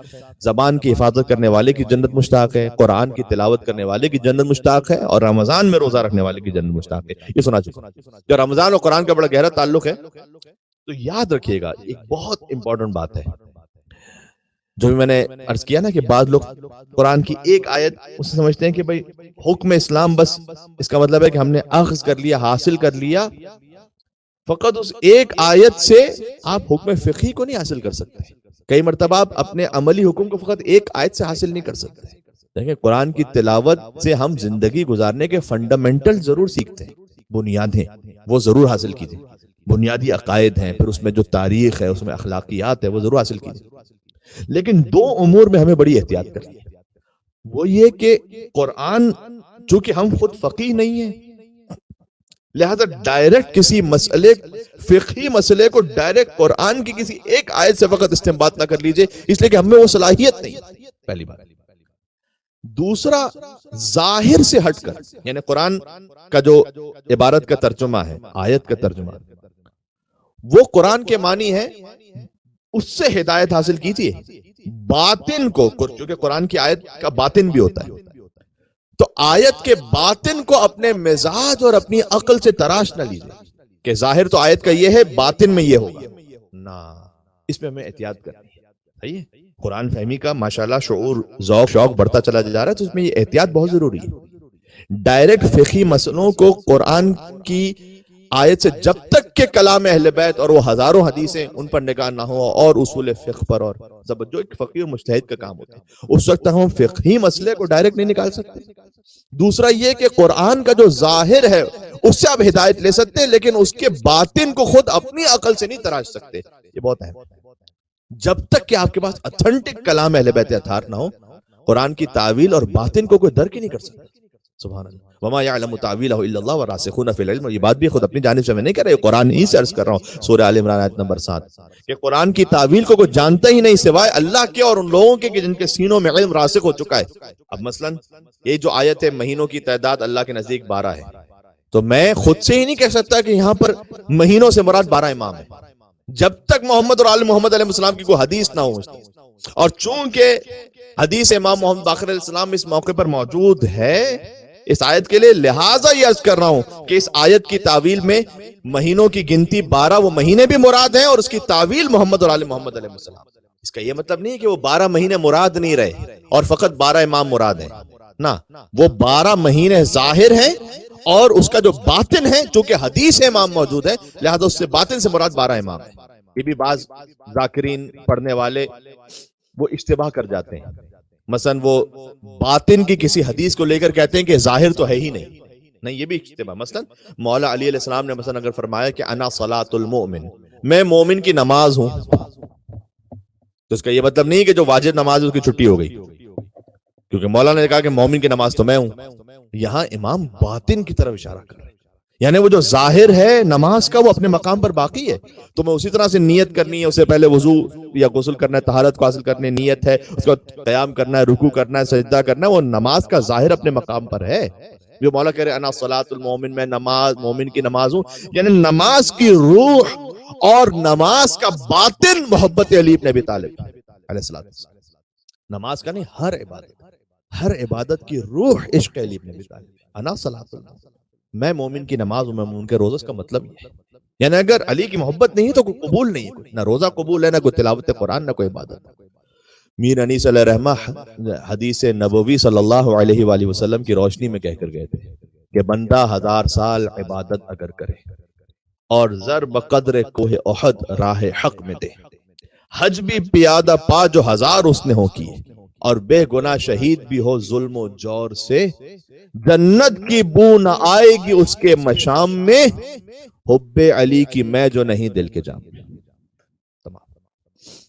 زبان کی حفاظت کرنے والے کی جنت مشتاق ہے، قرآن کی تلاوت کرنے والے کی جنت مشتاق ہے، اور رمضان میں روزہ رکھنے والے کی جنت مشتاق ہے۔ یہ سنا چکا ہوں کہ رمضان اور قرآن کا بڑا گہرا تعلق ہے۔ تو یاد رکھیے گا، ایک بہت امپورٹنٹ بات ہے جو بھی میں نے عرض کیا نا کہ بعض لوگ قرآن کی ایک آیت اسے سمجھتے ہیں کہ بھئی حکم اسلام بس اس کا مطلب ہے کہ ہم نے اخذ کر لیا، حاصل کر لیا۔ فقط اس ایک آیت سے آپ حکم فقہی کو نہیں حاصل کر سکتے۔ کئی مرتبہ آپ اپنے عملی حکم کو فقط ایک آیت سے حاصل نہیں کر سکتے۔ دیکھیں، قرآن کی تلاوت سے ہم زندگی گزارنے کے فنڈامنٹل ضرور سیکھتے ہیں، بنیادیں وہ ضرور حاصل کیجئے، بنیادی عقائد ہیں، پھر اس میں جو تاریخ ہے، اس میں اخلاقیات ہے، وہ ضرور حاصل کیجئے۔ لیکن 2 امور میں ہمیں بڑی احتیاط کرنی ہے۔ وہ یہ کہ قرآن، چونکہ ہم خود فقیہ نہیں ہیں، لہذا ڈائریکٹ کسی مسئلے، فقہی مسئلے کو ڈائریکٹ قرآن کی کسی ایک آیت سے فقط استنباط نہ کر لیجئے، اس لیے کہ ہم میں وہ صلاحیت نہیں، پہلی بات۔ دوسرا، ظاہر سے ہٹ کر، یعنی قرآن کا جو عبارت کا ترجمہ ہے، آیت کا ترجمہ، وہ قرآن کے معنی ہے، اس سے ہدایت حاصل کیجئے۔ باطن کو، کیونکہ قرآن کی آیت کا باطن بھی ہوتا ہے، تو آیت کے باطن کو اپنے مزاج اور اپنی عقل سے تراش نہ لیجئے کہ ظاہر تو آیت کا یہ ہے، باطن میں یہ ہوگا، نہ، اس میں ہمیں احتیاط کرنی ہے۔ صحیح ہے؟ قرآن فہمی کا ماشاءاللہ شعور، ذوق، شوق بڑھتا چلا جا رہا ہے، تو اس میں یہ احتیاط بہت ضروری ہے۔ ڈائریکٹ فقہی مسئلوں کو قرآن کی آیت سے جب تک کہ کلام اہل بیت اور وہ ہزاروں حدیثیں ان پر نگاہ نہ ہو، اور اصول فقہ پر، اور جو ایک فقیہ و مجتہد کا کام ہوتا ہے، اس وقت ہم فقہی مسئلے کو ڈائریکٹ نہیں نکال سکتے۔ دوسرا یہ کہ قرآن کا جو ظاہر ہے اس سے آپ ہدایت لے سکتے ہیں، لیکن اس کے باطن کو خود اپنی عقل سے نہیں تراش سکتے۔ یہ بہت اہم ہے۔ جب تک کہ آپ کے پاس اتھنٹک کلام اہل بیت اطہار نہ ہو، قرآن کی تعویل اور باطن کو کوئی درک ہی نہیں کر سکتا۔ سبحان اللہ۔ وما يعلم تاویلہ الا اللہ والراسخون فی العلم، اور یہ بات بھی خود اپنی جانب سے میں نہیں کر رہا، قرآن ہی سے عرض کر رہا ہوں، سورہ آل عمران آیت نمبر 7 کہ قرآن کی تعویل کو کوئی جانتا ہی نہیں سوائے اللہ کے اور ان لوگوں کے جن کے سینوں میں علم راسخ ہو چکا ہے۔ اب مثلا یہ جو آیت ہے، مہینوں کی تعداد اللہ کے نزدیک 12 ہے، تو میں خود سے ہی نہیں کہہ سکتا کہ یہاں پر مہینوں سے مراد 12 امام ہے، جب تک محمد اور آل محمد علیہ السلام کی کوئی حدیث نہ ہو۔ اور چونکہ حدیث امام محمد باقر علیہ السلام اس موقع پر موجود ہے اس آیت کے لیے، لہٰذا یہ عرض کر رہا ہوں کہ اس آیت کی تعویل میں مہینوں کی گنتی 12 وہ مہینے بھی مراد ہیں، اور اس کی تعویل محمد اور آل محمد علیہ السلام۔ اس کا یہ مطلب نہیں ہے کہ وہ 12 مہینے مراد نہیں رہے اور فقط 12 امام مراد ہیں، نہ، وہ 12 مہینے ظاہر ہیں، اور اس کا جو باطن ہے، چونکہ حدیث امام موجود ہے، لہذا اس سے باطن سے مراد 12 امام ہے۔ یہ بھی بعض ذاکرین پڑھنے والے وہ اشتباہ کر جاتے ہیں، مثلا وہ باطن کی کسی حدیث کو لے کر کہتے ہیں کہ ظاہر تو ہے ہی نہیں، یہ بھی اشتباہ۔ مثلا مولا علی علیہ السلام نے مثلا اگر فرمایا کہ انا صلاۃ المؤمن، میں مومن کی نماز ہوں، تو اس کا یہ مطلب نہیں کہ جو واجب نماز اس کی چھٹی ہو گئی، کیونکہ مولا نے کہا کہ مومن کی نماز تو میں ہوں۔ یہاں امام باطن کی طرف اشارہ کر رہے ہیں، یعنی وہ جو ظاہر ہے نماز کا وہ اپنے مقام پر باقی ہے، تو میں اسی طرح سے نیت کرنی ہے، اس سے پہلے وضو یا غسل کرنا ہے، طہارت کو حاصل کرنے نیت ہے، اس کو قیام کرنا ہے، رکوع کرنا ہے، سجدہ کرنا ہے، وہ نماز کا ظاہر اپنے مقام پر ہے۔ جو مولا کہہ رہے انا صلاۃ المؤمن، میں نماز مومن کی نماز ہوں، یعنی نماز کی روح اور نماز کا باطن محبت علی بن ابی طالب علیہ السلام۔ نماز کا نہیں، ہر عبادت کی روح عشق علی بن ابی طالب۔ انا صلاۃ المؤمن، میں مومن کی نماز ہوں، میں مومن کے روزہ، اس کا مطلب یہ ہے، یعنی اگر علی کی محبت نہیں ہے تو کوئی قبول نہیں ہے، نہ روزہ قبول ہے، نہ کوئی تلاوت قرآن، نہ کوئی عبادت۔ میر انیس علیہ رحمہ حدیث نبوی صلی اللہ علیہ وآلہ وسلم کی روشنی میں کہہ کر گئے تھے کہ بندہ 1000 سال عبادت اگر کرے اور زر بقدر کوہ احد راہ حق میں دے، حج بھی پیادہ پا جو ہزار اس نے ہو کی، اور بے گناہ شہید بھی ہو ظلم و جور سے، جنت کی بو نہ آئے گی اس کے مشام میں، حب علی کی میں جو نہیں دل کے جام میں۔ تمام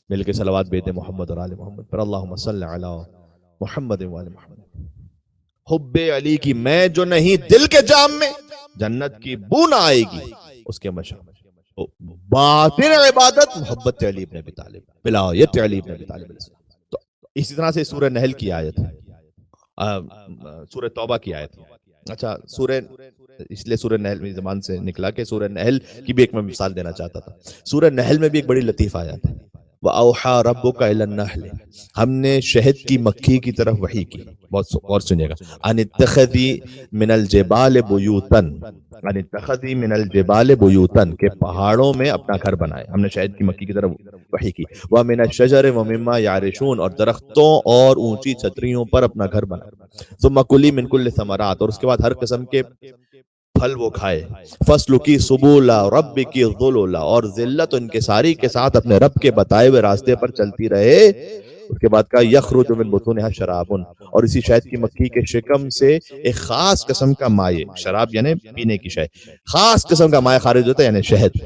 مل کے صلوات بیت محمد اور آل محمد پر، اللہم صلی علی محمد و آل محمد۔ حب علی کی میں جو نہیں دل کے جام میں، جنت کی بو نہ آئے گی اس کے مشام میں۔ باطن عبادت محبت علی بن ابی طالب، ولایت علی بن ابی طالب علیہ السلام۔ تو اسی طرح سے سورہ نحل کی آیت، سورہ توبہ کی آیت، اچھا سورہ، اس لیے سورہ نحل میری زبان سے نکلا کہ سورہ نحل کی بھی ایک میں مثال دینا چاہتا تھا۔ سورہ نحل میں بھی ایک بڑی لطیف آیت ہے، وَأَوْحَى رَبُّكَ إِلَى النَّحْلِ، ہم نے شہد کی مکھی کی طرف وحی کی، بہت غور سنیے گا، أَنِ اتَّخِذِي مِنَ الْجِبَالِ بُيُوتًا، أَنِ اتَّخِذِي مِنَ الْجِبَالِ بُيُوتًا، کہ پہاڑوں میں اپنا گھر بنائے، ہم نے شہد کی مکھی کی طرف وحی کی، وَمِنَ الشَّجَرِ وَمِمَّا يَعْرِشُونَ، اور درختوں اور اونچی چھتریوں پر اپنا گھر بنائے، ثُمَّ كُلِي مِن كُلِّ الثَّمَرَاتِ، اور اس کے بعد ہر قسم کے پھل وہ کھائے، فَاسْلُكِي سُبُولَ رَبِّكِ ذُلُلَ، اور ذلت ان کے ساری کے ساتھ اپنے رب کے بتائے ہوئے راستے پر چلتی رہے۔ اس کے بعد کہا یخرج من بطونها شراب، اور اسی شہد کی مکھی کے شکم سے ایک خاص قسم کا مائع، شراب یعنی پینے کی شے، خاص قسم کا مائع خارج ہوتا ہے یعنی شہد،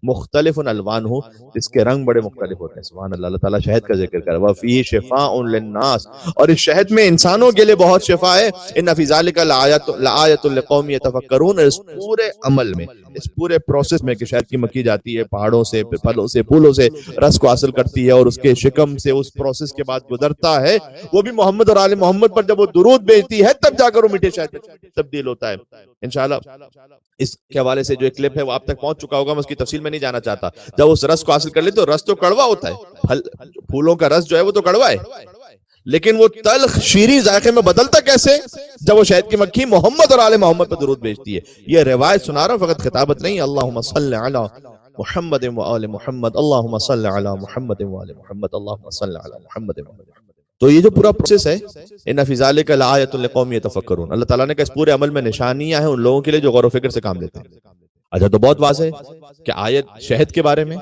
مختلف الوان ہو، جس کے رنگ بڑے مختلف ہوتے ہیں۔ سبحان اللہ، اللہ تعالیٰ شہد کا ذکر کر، وفیہ شفاء للناس، اور اس شہد میں انسانوں کے لیے بہت شفا ہے، ان فی ذلک لآیۃ لقوم یتفکرون، اس پورے عمل میں، اس پورے پروسیس میں کہ شہد کی مکھی جاتی ہے پہاڑوں سے، پھلوں سے، پھولوں سے رس کو حاصل کرتی ہے، اور اس کے شکم سے اس پروسیس کے بعد گزرتا ہے، وہ بھی محمد اور آل محمد پر جب وہ درود بھیجتی ہے تب جا کر وہ میٹھے شہد میں تبدیل ہوتا ہے۔ انشاءاللہ اس کے حوالے سے جو ایک کلپ ہے وہ آپ تک پہنچ چکا ہوگا، میں اس کی تفصیل میں نہیں جانا چاہتا۔ جب اس رس کو حاصل کر لے تو رس تو کڑوا ہوتا ہے، پھولوں کا رس جو ہے وہ تو کڑوا ہے، لیکن وہ تلخ شیریں ذائقے میں بدلتا کیسے؟ جب وہ شہد کی مکھی محمد اور آل محمد پر درود بھیجتی ہے۔ یہ روایت سنا رہا ہوں، فقط خطابت نہیں۔ اللہم صلی علی محمد و آل محمد، اللہم صلی علی محمد و آل محمد، اللہم صلی علی محمد و آل محمد۔ تو یہ جو پورا پروسیس ہے، ان فی ذلک لآیۃ لقوم یتفکرون، اللہ تعالیٰ نے کہا اس پورے عمل میں نشانیاں ہیں ان لوگوں کے لیے جو غور و فکر سے کام لیتے ہیں۔ اچھا تو بہت واضح ہے کہ آیت شہد کے بارے میں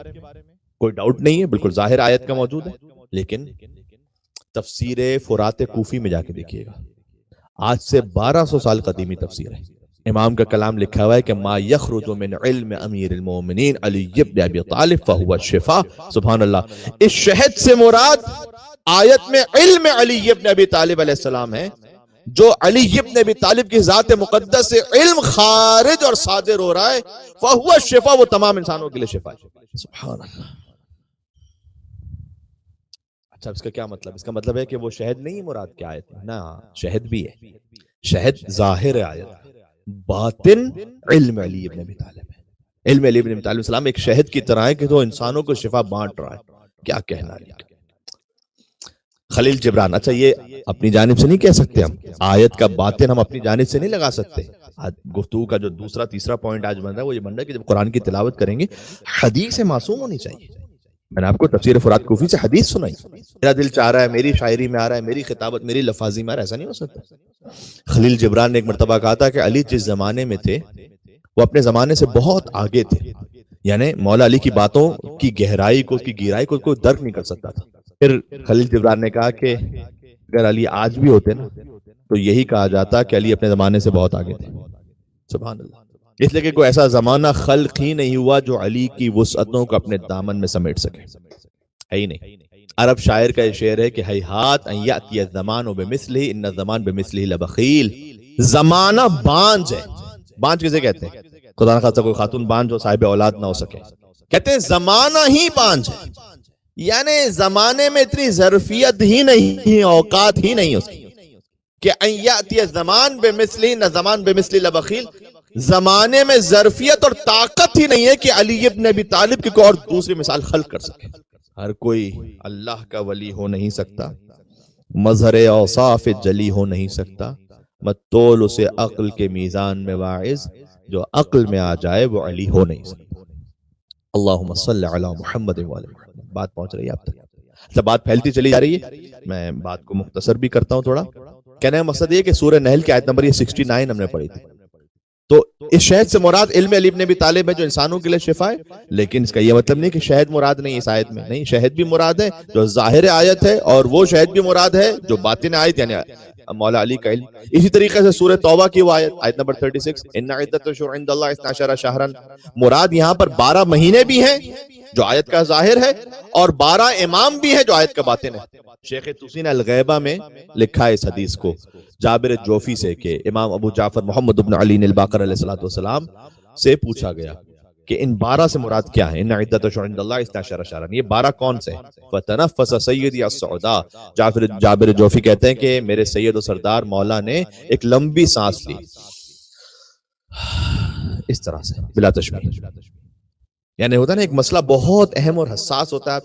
کوئی ڈاؤٹ نہیں ہے، بالکل ظاہر آیت کا موجود ہے، لیکن تفسیر فرات کوفی میں جا کے دیکھیے گا، آج سے 1200 سال قدیمی تفسیر ہے، امام کا کلام لکھا ہوا ہے کہ ما یخرج من علم امیر المومنین علی بن ابی طالب فہو الشفاء۔ سبحان اللہ، اس شہد سے مراد آیت میں علم علی بن ابی طالب علیہ السلام ہے، جو علی بن ابی طالب کی ذات مقدس سے علم خارج اور صادر ہو رہا ہے، فہو الشفاء، وہ تمام انسانوں کے لیے شفا ہے۔ سبحان اللہ۔ اچھا اس کا کیا مطلب؟ اس کا مطلب ہے کہ وہ شہد نہیں مراد کی آیت میں، نہ شہد بھی ہے، شہد ظاہر آیت، باطن علم علی بن ابی طالب ہے۔ علم علی بن ابی طالب السلام ایک شہد کی طرح ہے کہ وہ انسانوں کو شفا بانٹ رہا ہے۔ کیا کہنا ہے خلیل جبران؟ اچھا یہ اپنی جانب سے نہیں کہہ سکتے، ہم آیت کا باطن ہم اپنی جانب سے نہیں لگا سکتے۔ گفتگو کا جو دوسرا تیسرا پوائنٹ آج بن رہا ہے وہ یہ بن رہا ہے کہ جب قرآن کی تلاوت کریں گے حدیث سے معصوم ہونی چاہیے۔ میں نے آپ کو تفسیر فرات کوفی سے حدیث سنائی، میرا دل چاہ رہا ہے، میری شاعری میں آ رہا ہے، میری خطابت، میری لفاظی میں آ رہا ہے، ایسا نہیں ہو سکتا۔ خلیل جبران نے ایک مرتبہ کہا تھا کہ علی جس زمانے میں تھے وہ اپنے زمانے سے بہت آگے تھے، یعنی مولا علی کی باتوں کی گہرائی کو، اس کی گہرائی کو کوئی درک نہیں کر سکتا تھا۔ پھر خلیل جبران نے کہا کہ اگر علی آج بھی ہوتے نا تو یہی کہا جاتا کہ علی اپنے زمانے سے بہت آگے تھے۔ سبحان اللہ۔ اس لیے کہ کوئی ایسا زمانہ خلق ہی نہیں ہوا جو علی کی وسعتوں کو اپنے دامن میں سمیٹ سکے، ہے ہی نہیں۔ عرب شاعر کا یہ شعر ہے کہ ہیہات ان یاتی الزمان بمثلہ ان الزمان بمثلہ لبخیل، زمانہ بانج ہے۔ بانج کسے کہتے ہیں؟ خدا نخواستہ کوئی خاتون بانج ہو، صاحب اولاد نہ ہو سکے، کہتے ہیں زمانہ ہی بانج ہے، یعنی زمانے میں اتنی ظرفیت ہی نہیں، اوقات ہی نہیں اس کی کہ ان یاتی الزمان بمثلہ نہ زمان بمثلہ لبخیل، زمانے میں ظرفیت اور طاقت ہی نہیں ہے کہ علی ابن ابی طالب کی کوئی اور دوسری مثال خلق کر سکے۔ ہر کوئی اللہ کا ولی ہو نہیں سکتا، مظہر اوصاف جلی ہو نہیں سکتا، مت تول اسے عقل کے میزان میں واعظ، جو عقل میں آ جائے وہ علی ہو نہیں سکتا۔ اللہم صلی علی محمد و آل محمد۔ بات پہنچ رہی ہے آپ تک؟ اچھا بات پھیلتی چلی جا رہی ہے، میں بات کو مختصر بھی کرتا ہوں تھوڑا۔ کہنے کا مقصد یہ کہ سورہ نحل کی آیت نمبر 69 ہم نے پڑھی تھی، تو اس شہد سے مراد علم علی ابن ابی طالب ہے جو انسانوں کے لیے شفا ہے، لیکن اس کا یہ مطلب نہیں کہ شہد مراد نہیں اس آیت میں، نہیں، شہد بھی مراد ہے جو ظاہر آیت ہے، اور وہ شہد بھی مراد ہے جو باطن آیت یعنی مولا علی کا علم۔ اسی طریقے سے سورہ توبہ کی وہ آیت نمبر 36، ان عدت الشہور عند اللہ 12 شہرا، مراد یہاں پر 12 مہینے بھی ہیں جو آیت کا ظاہر ہے، اور 12 امام بھی ہیں جو آیت کا باطن ہے۔ شیخ توسی نے الغیبہ میں لکھا ہے اس حدیث کو جابر جوفی سے کہ امام ابو جعفر محمد بن علی الباقر علیہ السلام سے پوچھا گیا کہ ان 12 سے مراد کیا ہے، ان عدت الشہور عند اللہ 12 شہرا، یہ 12 کون سے ہیں؟ فتنفس سیدی السعداء، جابر جوفی کہتے ہیں کہ میرے سید و سردار مولا نے ایک لمبی سانس لی اس طرح سے بلا تشبیہ، یعنی ہوتا ہے نا ایک مسئلہ بہت اہم اور حساس ہوتا ہے،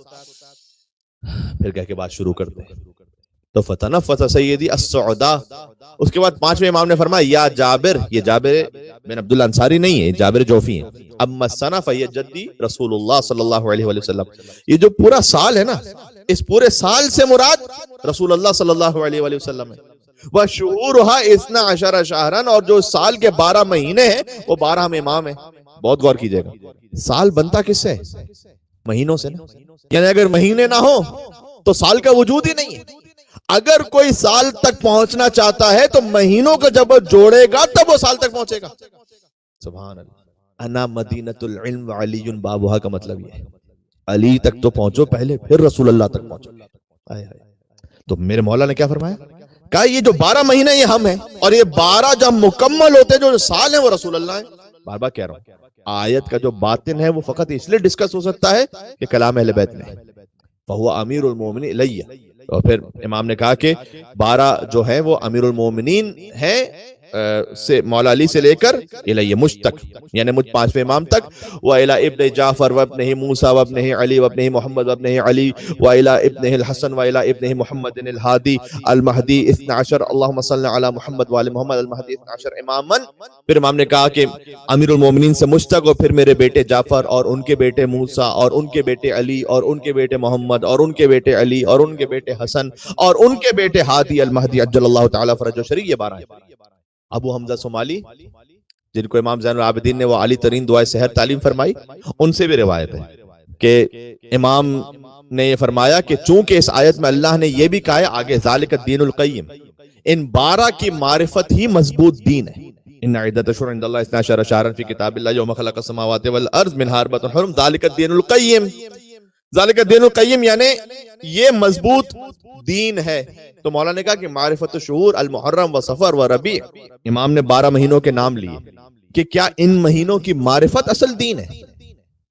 پھر کہہ کے بات شروع کرتے ہیں، تو فتنفس سیدی السعداء، اس کے بعد 5ویں امام نے فرمایا یا جابر، یہ جابر بن عبداللہ انصاری نہیں ہے، جابر جوفی ہیں، اما السنہ فہی جدی رسول اللہ صلی اللہ علیہ وآلہ وسلم، یہ جو پورا سال ہے نا، اس پورے سال سے مراد رسول اللہ صلی اللہ علیہ وآلہ وسلم ہے، وَشُعُورُهَا 12 شہرًا، اور جو سال کے 12 مہینے ہیں وہ 12 میں امام ہیں۔ بہت غور کیجئے گا، سال بنتا کس سے؟ مہینوں سے نا، یعنی اگر مہینے نہ ہو تو سال کا وجود ہی نہیں ہے۔ اگر کوئی سال تک پہنچنا چاہتا ہے تو مہینوں کا جب جوڑے گا تب وہ سال تک پہنچے گا۔ سبحان اللہ، انا مدینۃ العلم وعلی بابھا کا مطلب یہ ہے، علی تک تو پہنچو پہلے، پھر رسول اللہ تک پہنچو۔ تو میرے مولا نے کیا فرمایا؟ کہا یہ جو 12 مہینے یہ ہم ہیں، اور یہ 12 جب مکمل ہوتے ہیں جو سال ہیں وہ رسول اللہ ہیں۔ بار بار کہہ رہا ہوں، آیت کا جو باطن ہے وہ فقط اس لیے ڈسکس ہو سکتا ہے کہ کلام اہل بیت میں ہے، فہو امیر المومنین الیہ، اور پھر امام نے کہا کہ 12 جو ہیں وہ امیر المومنین ہیں سے مولا علی سے لے کر الیہ مجھ تک، یعنی مجھ 5ویں امام تک، وَإِلَىٰ ابن جعفر وابنہ موسیٰ وابنہ علی وابنہ محمد وابنہ علی وَإِلَىٰ ابنہ الحسن وَإِلَىٰ ابنہ محمد الہادی المہدی 12، اللہم صلی علی محمد وآل محمد المہدی 12 اماماً۔ پھر امام نے کہا کہ امیر المومنین سے مجھ تک، اور پھر میرے بیٹے جعفر اور ان کے بیٹے موسیٰ اور ان کے بیٹے علی اور ان کے بیٹے محمد اور ان کے بیٹے علی اور ان کے بیٹے حسن اور ان کے بیٹے ہادی المہدی عجل اللہ تعالیٰ فرجہ شریف، یہ 12 ہیں۔ ابو حمزہ صومالی جن کو امام زین العابدین نے وہ عالی ترین دعائے سحر تعلیم فرمائی، ان سے بھی روایت ہے کہ امام نے یہ فرمایا کہ چونکہ اس آیت میں اللہ نے یہ بھی کہا ہے آگے ذالک الدین القیم، ان 12 کی معرفت ہی مضبوط دین ہے۔ ان عدت الشہور عند اللہ 12 شہرا فی کتاب اللہ یوم خلق السماوات والارض منہا اربعۃ حرم ذالک الدین القیم، ذالک الدین القیم یعنی یہ مضبوط دین ہے۔ تو مولانا نے کہا کہ معرفت الشہور المحرم و صفر و ربیع، امام نے 12 مہینوں کے نام لیے کہ کیا ان مہینوں کی معرفت اصل دین ہے؟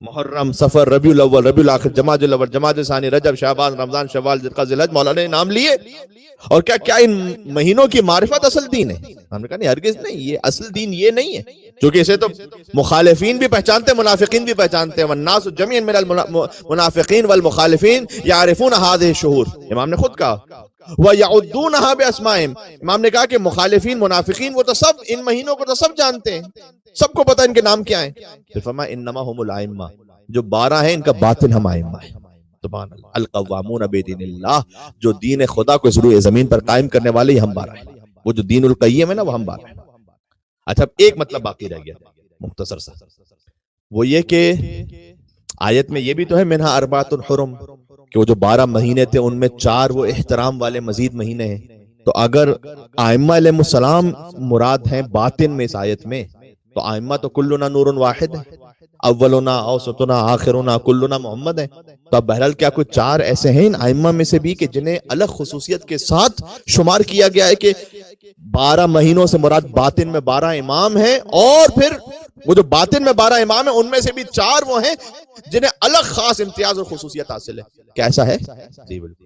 محرم، صفر، ربیع الاول، ربیع الاخر، جمادی الاول، جمادی ثانی، رجب، شعبان، رمضان، شوال، ذوالقعدہ، ذی الحجہ، مولانا نے نام لیے، اور کیا ان مہینوں کی معرفت اصل دین ہے؟ ہم نے کہا نہیں، ہرگز نہیں، یہ اصل دین یہ نہیں ہے، کیونکہ اسے تو مخالفین بھی پہچانتے ہیں، منافقین بھی پہچانتے ہیں، والناس جميعا من المنافقین والمخالفین یعرفون هذه الشہور، امام نے خود کہا وَيَعُدُّونَهَا بِأَسْمَائِهِمْ، امام نے کہا کہ مخالفین منافقین وہ تو سب ان مہینوں کو تو سب جانتے ہیں، سب کو پتہ ان کے نام کیا ہیں۔ پھر فرمایا انما هم الائمہ، جو 12 ہیں ان کا باطن ہم ائمہ ہیں، سبحان اللہ، القوامون بدین اللہ، جو دین خدا کو روئے زمین پر قائم کرنے والے ہم 12 ہیں، وہ جو دین القیم ہے نا وہ ہم 12 ہیں۔ اچھا ایک مطلب باقی رہ گیا مختصر سا، وہ یہ کہ آیت میں یہ بھی تو ہے منہا اربعۃ حرم، کہ وہ جو 12 مہینے تھے ان میں 4 وہ احترام والے مزید مہینے ہیں، تو اگر ائمہ علیہ السلام مراد ہیں باطن میں اس آیت میں، تو ائمہ تو کلنا نور واحد ہے، اولنا اوسطنا آخرنا کلنا محمد ہے، تو اب بہرحال کیا کوئی 4 ایسے ہیں ان ائمہ میں سے بھی کہ جنہیں الگ خصوصیت کے ساتھ شمار کیا گیا ہے کہ 12 مہینوں سے مراد باطن میں 12 امام ہیں، اور پھر وہ جو باطن میں 12 امام ہیں ان میں سے بھی 4 وہ ہیں جنہیں الگ خاص امتیاز اور خصوصیت حاصل ہے؟ کیسا ہے؟ جی بالکل،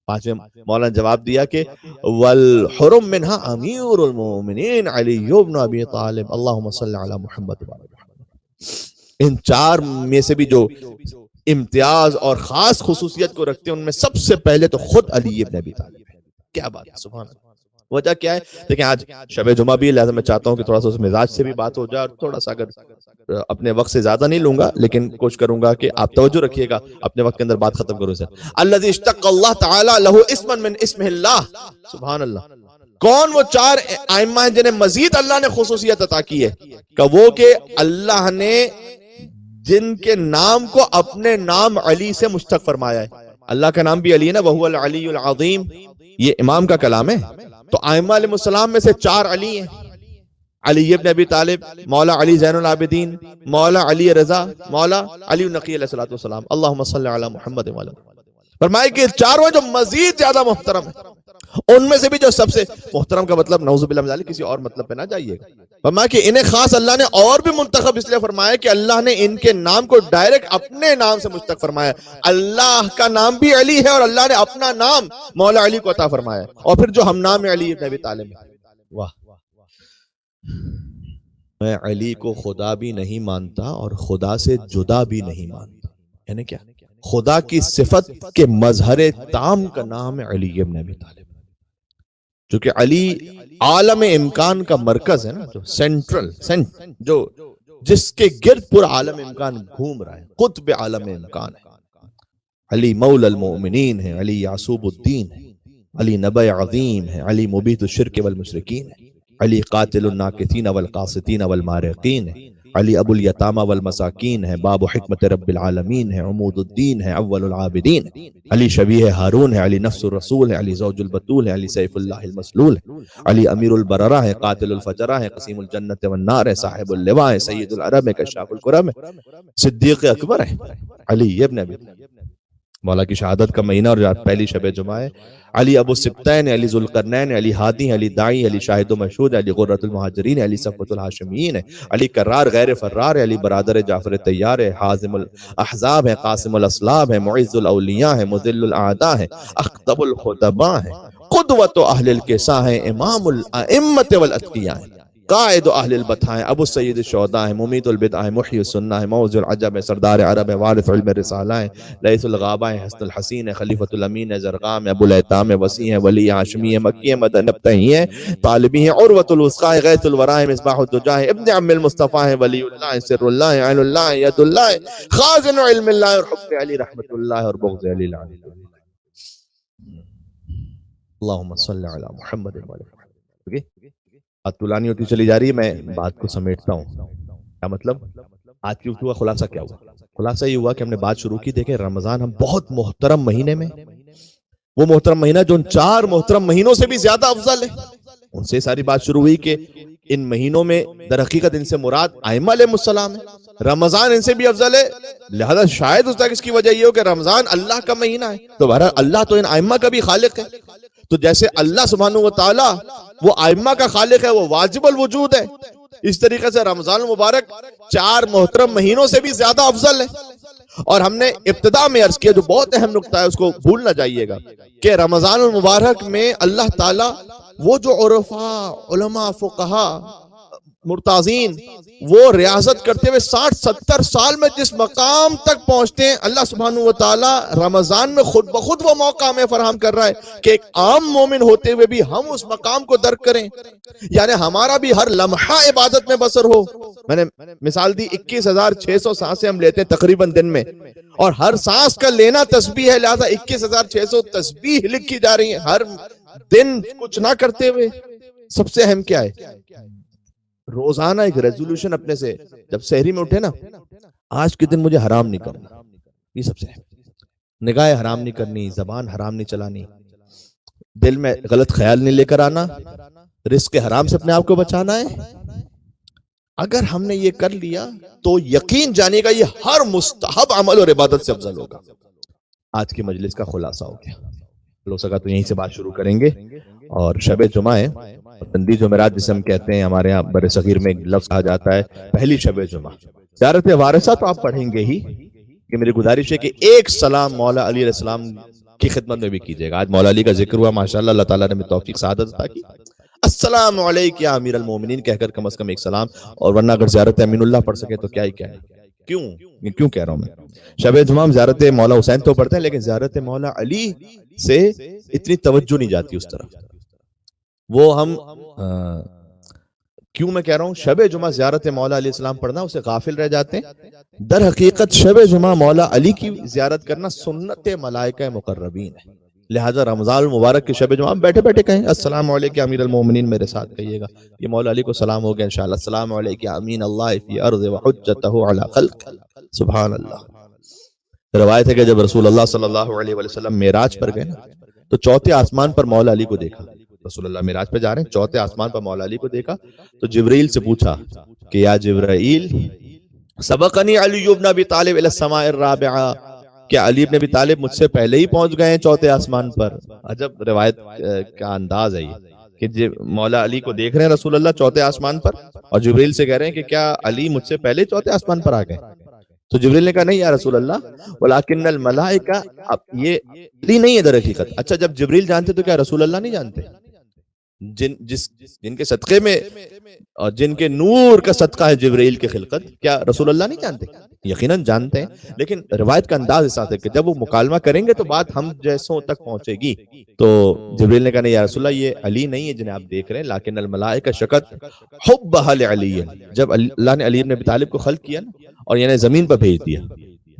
5ویں مولانا نے جواب دیا کہ والحرم منہا امیر المومنین علی بن ابی طالب اللہم صلی علی محمد وعلی محمد، ان 4 میں سے بھی جو امتیاز اور خاص خصوصیت کو رکھتے ہیں ان میں سب سے پہلے تو خود علی ابن ابی طالب ہے۔ کیا بات ہے، سبحان اللہ۔ وجہ کیا ہے؟ دیکھیں آج شب جمعہ بھی، لہذا میں چاہتا ہوں کہ تھوڑا سا اس مزاج سے بھی بات ہو جائے، اور تھوڑا سا اگر اپنے وقت سے زیادہ نہیں لوں گا لیکن کوشش کروں گا کہ آپ توجہ رکھیے گا، اپنے وقت کے اندر بات ختم کروں سے۔ الذی اشتق اللہ تعالی لہ اسما من اسمہ اللہ، سبحان اللہ، کون وہ چار ائمہ ہیں جنہیں مزید اللہ نے خصوصیت عطا کی ہے؟ کہ وہ کہ اللہ نے جن کے نام کو اپنے نام علی سے مشتق فرمایا ہے. اللہ کا نام بھی علی ہے نا، وَهُوَ الْعَلِيُّ الْعَظِيمُ، یہ امام کا کلام ہے. تو ائمہ علیہ السلام میں سے چار علی ہیں، علی ابن ابی طالب، مولا علی زین العابدین، مولا علی رضا، مولا علی النقی علیہ الصلوۃ والسلام. اللہم صلی علی محمد وعلی. فرمائے کہ چاروں جو مزید زیادہ محترم ہیں، ان میں سے بھی جو سب سے محترم کا مطلب نعوذ باللہ من ذالک کسی اور مطلب پہ نہ جائیے گا. فرمایا کہ انہیں خاص اللہ نے اور بھی منتخب اس لیے فرمایا کہ اللہ نے ان کے نام کو ڈائریکٹ اپنے نام سے مشتق فرمایا. اللہ کا نام بھی علی ہے اور اللہ نے اپنا نام مولا علی کو عطا فرمایا. اور پھر جو ہم نام علی ابن ابی طالب. واہ، میں علی کو خدا بھی نہیں مانتا اور خدا سے جدا بھی نہیں مانتا. یعنی کیا؟ خدا کی صفت کے مظہر تام کا نام ہے علی ابن ابی طالب، جو کہ علی عالم امکان کا مرکز ہے نا، جو سینٹرل جو جس کے گرد پورا عالم امکان گھوم رہا ہے، قطب عالم امکان ہے. علی مولا المؤمنین ہے، علی یعصوب الدین ہے، علی نبی عظیم ہے، علی مبیت الشرک والمشرکین ہے، علی قاتل الناکثین والقاسطین والمارقین ہے، علی ابو الیتامى والمساکین ہے، باب حکمت رب العالمین ہے، عمود الدین ہے، اول العابدین ہے، علی شبیہ ہارون ہے، علی نفس الرسول ہے، علی زوج البتول ہے، علی سیف اللہ المسلول ہے، علی امیر البررہ ہے، قاتل الفجرہ ہے، قسیم الجنت والنار ہے، صاحب اللواء ہے، سید العرب ہے، کشاف الکرم ہے، صدیق اکبر ہے، علی ابن ابی طالب. مولا کی شہادت کا مہینہ اور پہلی شب جمعہ ہے. علی ابو السبتین، علی ذوالقرنین، علی ہادی، علی داعی، علی شاہد و مشہود، علی غرۃ المہاجرین، علی صفوۃ الہاشمین ہے، علی کرار غیر فرار ہے، علی برادر جعفر طیار ہے، حازم الاحزاب ہے، قاسم الاسلاب ہے، معز الاولیاء ہے، مذل الاعداء ہے، اخطب الخطباء ہے، قدوۃ اہل الکساء ہے، امام الائمۃ والاتقیاء ہے، قائد اہل البطحاء ہے، ابو السید الشہداء ہے، ممیت البدع ہے، محیی السنہ ہے، موضع العجب ہے، سردار عرب ہے، وارث علم الرسالہ ہے، رئیس الغابہ ہے، حسن الحسین ہے، خلیفۃ الامین ہے، زرغام ہے، ابو الایتام ہے، وسیع ہے، ولی ہاشمی ہے، مکی ہے، مدن ابتہی ہے، طالبی ہے، عروۃ الوثقی ہے، غیث الورا ہے، مصباح الدجا ہے، ابن عم المصطفیٰ ہے، ولی اللہ ہے، سر اللہ ہے، عین اللہ ہے، ید اللہ ہے، خازن علم اللہ اور حب علی رحمت اللہ اور بغض علی لعنت اللہ. اللہم صلی علی محمد وعلی محمد. بات طولانی ہوتی چلی جا رہی ہے، میں بات کو سمیٹتا ہوں. کیا مطلب؟ آج کی گفتگو کا خلاصہ کیا ہوا؟ خلاصہ یہ ہوا کہ ہم نے بات شروع کی، دیکھیں رمضان ہم بہت محترم مہینے میں، وہ محترم مہینہ جو ان چار محترم مہینوں سے بھی زیادہ افضل ہے، ان سے ساری بات شروع ہوئی کہ ان مہینوں میں در حقیقت ان سے مراد ائمہ علیہ السلام ہے، رمضان ان سے بھی افضل ہے. لہذا شاید اس تک اس کی وجہ یہ ہو کہ رمضان اللہ کا مہینہ ہے، تو بہرحال اللہ تو ان ائمہ کا بھی خالق ہے. تو جیسے اللہ سبحانہ و تعالی وہ ائمہ کا خالق ہے، وہ واجب الوجود ہے، اس طریقے سے رمضان المبارک چار محترم مہینوں سے بھی زیادہ افضل ہے. اور ہم نے ابتدا میں عرض کیا، جو بہت اہم نکتہ ہے اس کو بھول نہ جائیے گا، کہ رمضان المبارک میں اللہ تعالیٰ وہ جو عرفاء، علماء، فقہا، مرتاضین وہ ریاضت کرتے ہوئے 60-70 سال میں جس مقام تک پہنچتے ہیں، اللہ سبحانہ و تعالی رمضان میں خود بخود وہ موقع ہمیں فراہم کر رہا ہے کہ ایک عام مومن ہوتے ہوئے بھی ہم اس مقام کو درک کریں. یعنی ہمارا بھی ہر لمحہ عبادت میں بسر ہو. میں نے مثال دی 21,600 سانسیں ہم لیتے ہیں تقریباً دن میں، اور ہر سانس کا لینا تسبیح ہے، لہذا 21,600 تسبیح لکھی جا رہی ہیں ہر دن کچھ نہ کرتے ہوئے. سب سے اہم کیا ہے؟ روزانہ ایک ریزولوشن اپنے سے، جب سحری میں اٹھے نا، آج کے دن مجھے حرام نہیں کرنا، یہ سب سے نگاہ حرام نہیں کرنی، زبان حرام نہیں چلانی، دل میں غلط خیال نہیں لے کر آنا، رزق حرام سے اپنے آپ کو بچانا ہے. اگر ہم نے یہ کر لیا تو یقین جانے گا یہ ہر مستحب عمل اور عبادت سے افضل ہوگا. آج کی مجلس کا خلاصہ ہو گیا، ہو سکا تو یہیں سے بات شروع کریں گے. اور شب جمعہ ہے، تندی جمعرات جسے ہم کہتے ہیں، ہمارے ہاں بر صغیر میں ایک لفظ کہا جاتا ہے پہلی شب جمعہ. زیارت وارثہ تو آپ پڑھیں گے ہی، کہ میری گزارش ہے کہ ایک سلام مولا علی علیہ السلام کی خدمت میں بھی کیجیے گا. آج مولا علی کا ذکر ہوا، ماشاءاللہ اللہ تعالیٰ نے توفیق سعادت عطا کی. السلام علیک یا امیر المومنین کہہ کر کم از کم ایک سلام، اور ورنہ اگر زیارت امین اللہ پڑھ سکے تو کیا ہی کیا ہے. کیوں کہہ رہا ہوں میں؟ شب جمعہ ہم زیارت مولا حسین تو پڑھتے ہیں، لیکن زیارت مولا علی سے اتنی توجہ نہیں جاتی اس طرح. وہ ہم کیوں میں کہہ رہا ہوں شب جمعہ زیارت مولا علیہ السلام پڑھنا اسے غافل رہ جاتے ہیں. در حقیقت شب جمعہ مولا علی کی زیارت کرنا سنت ملائکہ مقربین ہے. لہٰذا رمضان المبارک کے شب جمعہ بیٹھے بیٹھے کہیں السلام علیکم امیر المومنین، میرے ساتھ کہیے گا، یہ مولا علی کو سلام ہو گیا انشاءاللہ. السلام علیکم امین اللہ فی ارض وحجتہ علی خلق. سبحان اللہ. روایت ہے کہ جب رسول اللہ صلی اللہ علیہ وسلم معراج پر گئے نا تو چوتھے آسمان پر مولا علی کو دیکھا. رسول اللہ معراج پہ جا رہے ہیں، چوتھے آسمان پر مولا علی کو دیکھا تو جبرائیل سے پوچھا کہ یا جبرائیل سبقنی علی بن ابی طالب الی السماء الرابعہ، کیا علی بن ابی طالب مجھ سے پہلے ہی پہنچ گئے ہیں چوتھے آسمان پر؟ عجب روایت کا انداز ہے یہ کہ مولا علی کو دیکھ رہے ہیں رسول اللہ چوتھے آسمان پر اور جبرائیل سے کہہ رہے ہیں کہ کیا علی مجھ سے پہلے چوتھے آسمان پر آ گئے؟ تو جبرائیل نے کہا نہیں یا رسول اللہ ولکن الملائکہ، اب یہ علی نہیں ہے در حقیقت. اچھا جب جبرائیل جانتے تو کیا رسول اللہ نہیں جانتے؟ جن کے صدقے میں اور جن کے نور کا صدقہ ہے جبرائیل کی خلقت، کیا رسول اللہ نہیں جانتے؟ یقیناً جانتے ہیں، لیکن روایت کا انداز اس طرح ہے کہ جب وہ مکالمہ کریں گے تو بات ہم جیسوں تک پہنچے گی. تو جبرائیل نے کہا نہیں یا رسول اللہ یہ علی نہیں ہے جنہیں آپ دیکھ رہے ہیں، لیکن الملائکہ شکت حبہ لعلی. جب اللہ نے علی بن ابی طالب کو خلق کیا نا اور یعنی زمین پر بھیج دیا،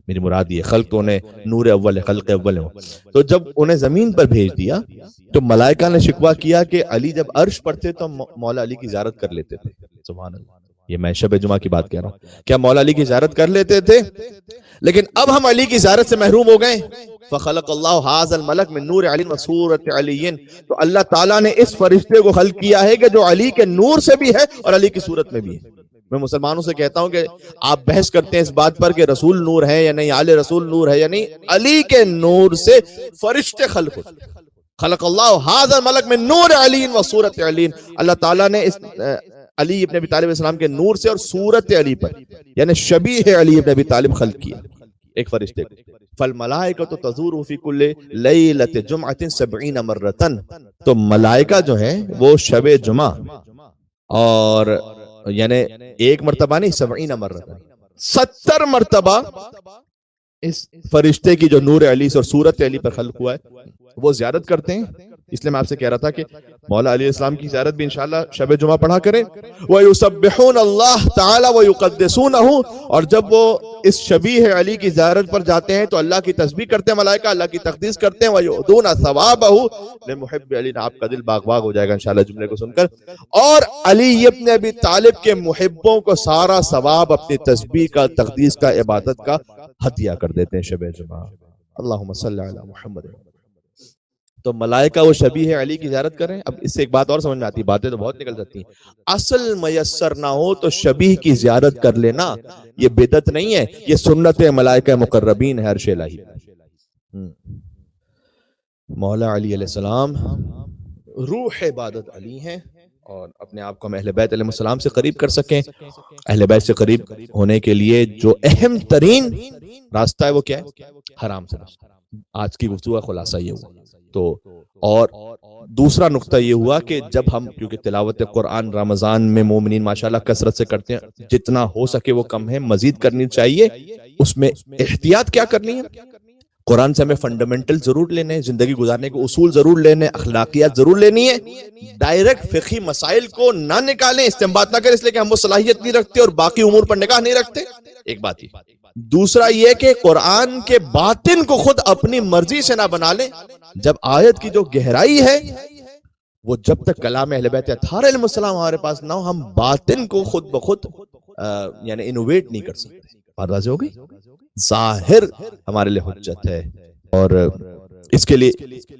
میری مراد یہ خلق تو انہیں نور اول خلق اول ہو، تو جب انہیں زمین پر بھیج دیا تو ملائکہ نے شکوہ کیا کہ علی جب عرش پر تھے تو مولا علی کی زیارت کر لیتے تھے. سبحان اللہ. یہ میں شب جمعہ کی بات کہہ رہا ہوں، کیا مولا علی کی زیارت کر لیتے تھے؟ لیکن اب ہم علی کی زیارت سے محروم ہو گئے. فخلق اللہ ھذا الملک من نور علی وصورت علی، تو اللہ تعالیٰ نے اس فرشتے کو خلق کیا ہے کہ جو علی کے نور سے بھی ہے اور علی کی صورت میں بھی ہے. میں مسلمانوں سے کہتا ہوں کہ آپ بحث کرتے ہیں اس بات پر کہ رسول نور ہے یا نہیں، آل رسول نور ہے یا نہیں، علی کے نور سے فرشتے خلق ہوتے. خلق اللہ ھذا الملک من نور علی وصورت علی، اللہ تعالیٰ نے اس علی ابن ابی طالب علیہ السلام کے نور سے اور صورت علی پر یعنی شبیہ علی ابن ابی طالب خلق کیا ایک فرشتے کو. فالملائکۃ تزور فی کل لیلۃ جمعۃ 70 مرۃ، تو ملائکہ جو ہیں وہ شب جمعہ اور یعنی ایک مرتبہ نہیں 70 مرۃ 70 مرتبہ اس فرشتے کی جو نور علی سے اور صورت علی پر خلق ہوا ہے وہ زیارت کرتے ہیں. اس لیے میں آپ سے کہہ رہا تھا کہ مولا علیہ السلام کی زیارت بھی انشاءاللہ شب جمعہ پڑھا کریں. وَيُسَبِّحُونَ اللَّهَ تَعَالَى وَيُقَدِّسُونَهُ، اور جب وہ اس شبیہ علی کی زیارت پر جاتے ہیں تو اللہ کی تسبیح کرتے ہیں ملائکہ، اللہ کی تقدیس کرتے ہیں. وَيُؤْدُونَ ثَوَابَهُ لِمُحِبِّ علی، آپ کا دل باغ باغ ہو جائے گا انشاءاللہ جملے کو سن کر. اور علی ابن ابی طالب کے محبوں کو سارا ثواب اپنی تسبیح کا، تقدیس کا، عبادت کا ہدیہ کر دیتے ہیں شب جمعہ. اللہم صلی علی محمد. تو ملائکہ وہ شبیہ علی کی زیارت کریں. اب اس سے ایک بات اور سمجھ میں آتی ہے، باتیں تو بہت نکل جاتی ہیں. اصل میسر نہ ہو تو شبیہ کی زیارت کر لینا یہ بدعت نہیں ہے، یہ سنت ملائکہ مقربین ہے عرش الہی. مولا علی علیہ السلام روح عبادت علی ہیں، اور اپنے آپ کو ہم اہل بیت علیہ السلام سے قریب کر سکیں. اہل بیت سے قریب ہونے کے لیے جو اہم ترین راستہ ہے وہ کیا ہے؟ حرام سے. آج کی گفتگو کا خلاصہ یہ ہوا. تو اور دوسرا نقطہ یہ ہوا کہ جب ہم کیونکہ تلاوت قرآن رمضان میں مومنین ماشاءاللہ کثرت سے کرتے ہیں، جتنا ہو سکے وہ کم ہے، مزید کرنی چاہیے. اس میں احتیاط کیا کرنی ہے؟ قرآن سے ہمیں فنڈامنٹل ضرور لینے ہیں، زندگی گزارنے کے اصول ضرور لینے، اخلاقیات ضرور لینی ہے. ڈائریکٹ فقہی مسائل کو نہ نکالیں، استنباط نہ کریں اس لیے کہ ہم وہ صلاحیت نہیں رکھتے اور باقی امور پر نگاہ نہیں رکھتے. ایک بات یہ. دوسرا یہ کہ قرآن کے باطن کو خود اپنی مرضی سے نہ بنا لیں. جب آیت کی جو گہرائی ہے وہ جب تک کلام اہل بیت اطہار علیہ السلام ہمارے پاس نہ ہو، ہم باطن کو خود بخود یعنی انوویٹ نہیں کر سکتے. بات واضح ہو گئی؟ ظاہر ہمارے لیے حجت ہے. اور اس کے لیے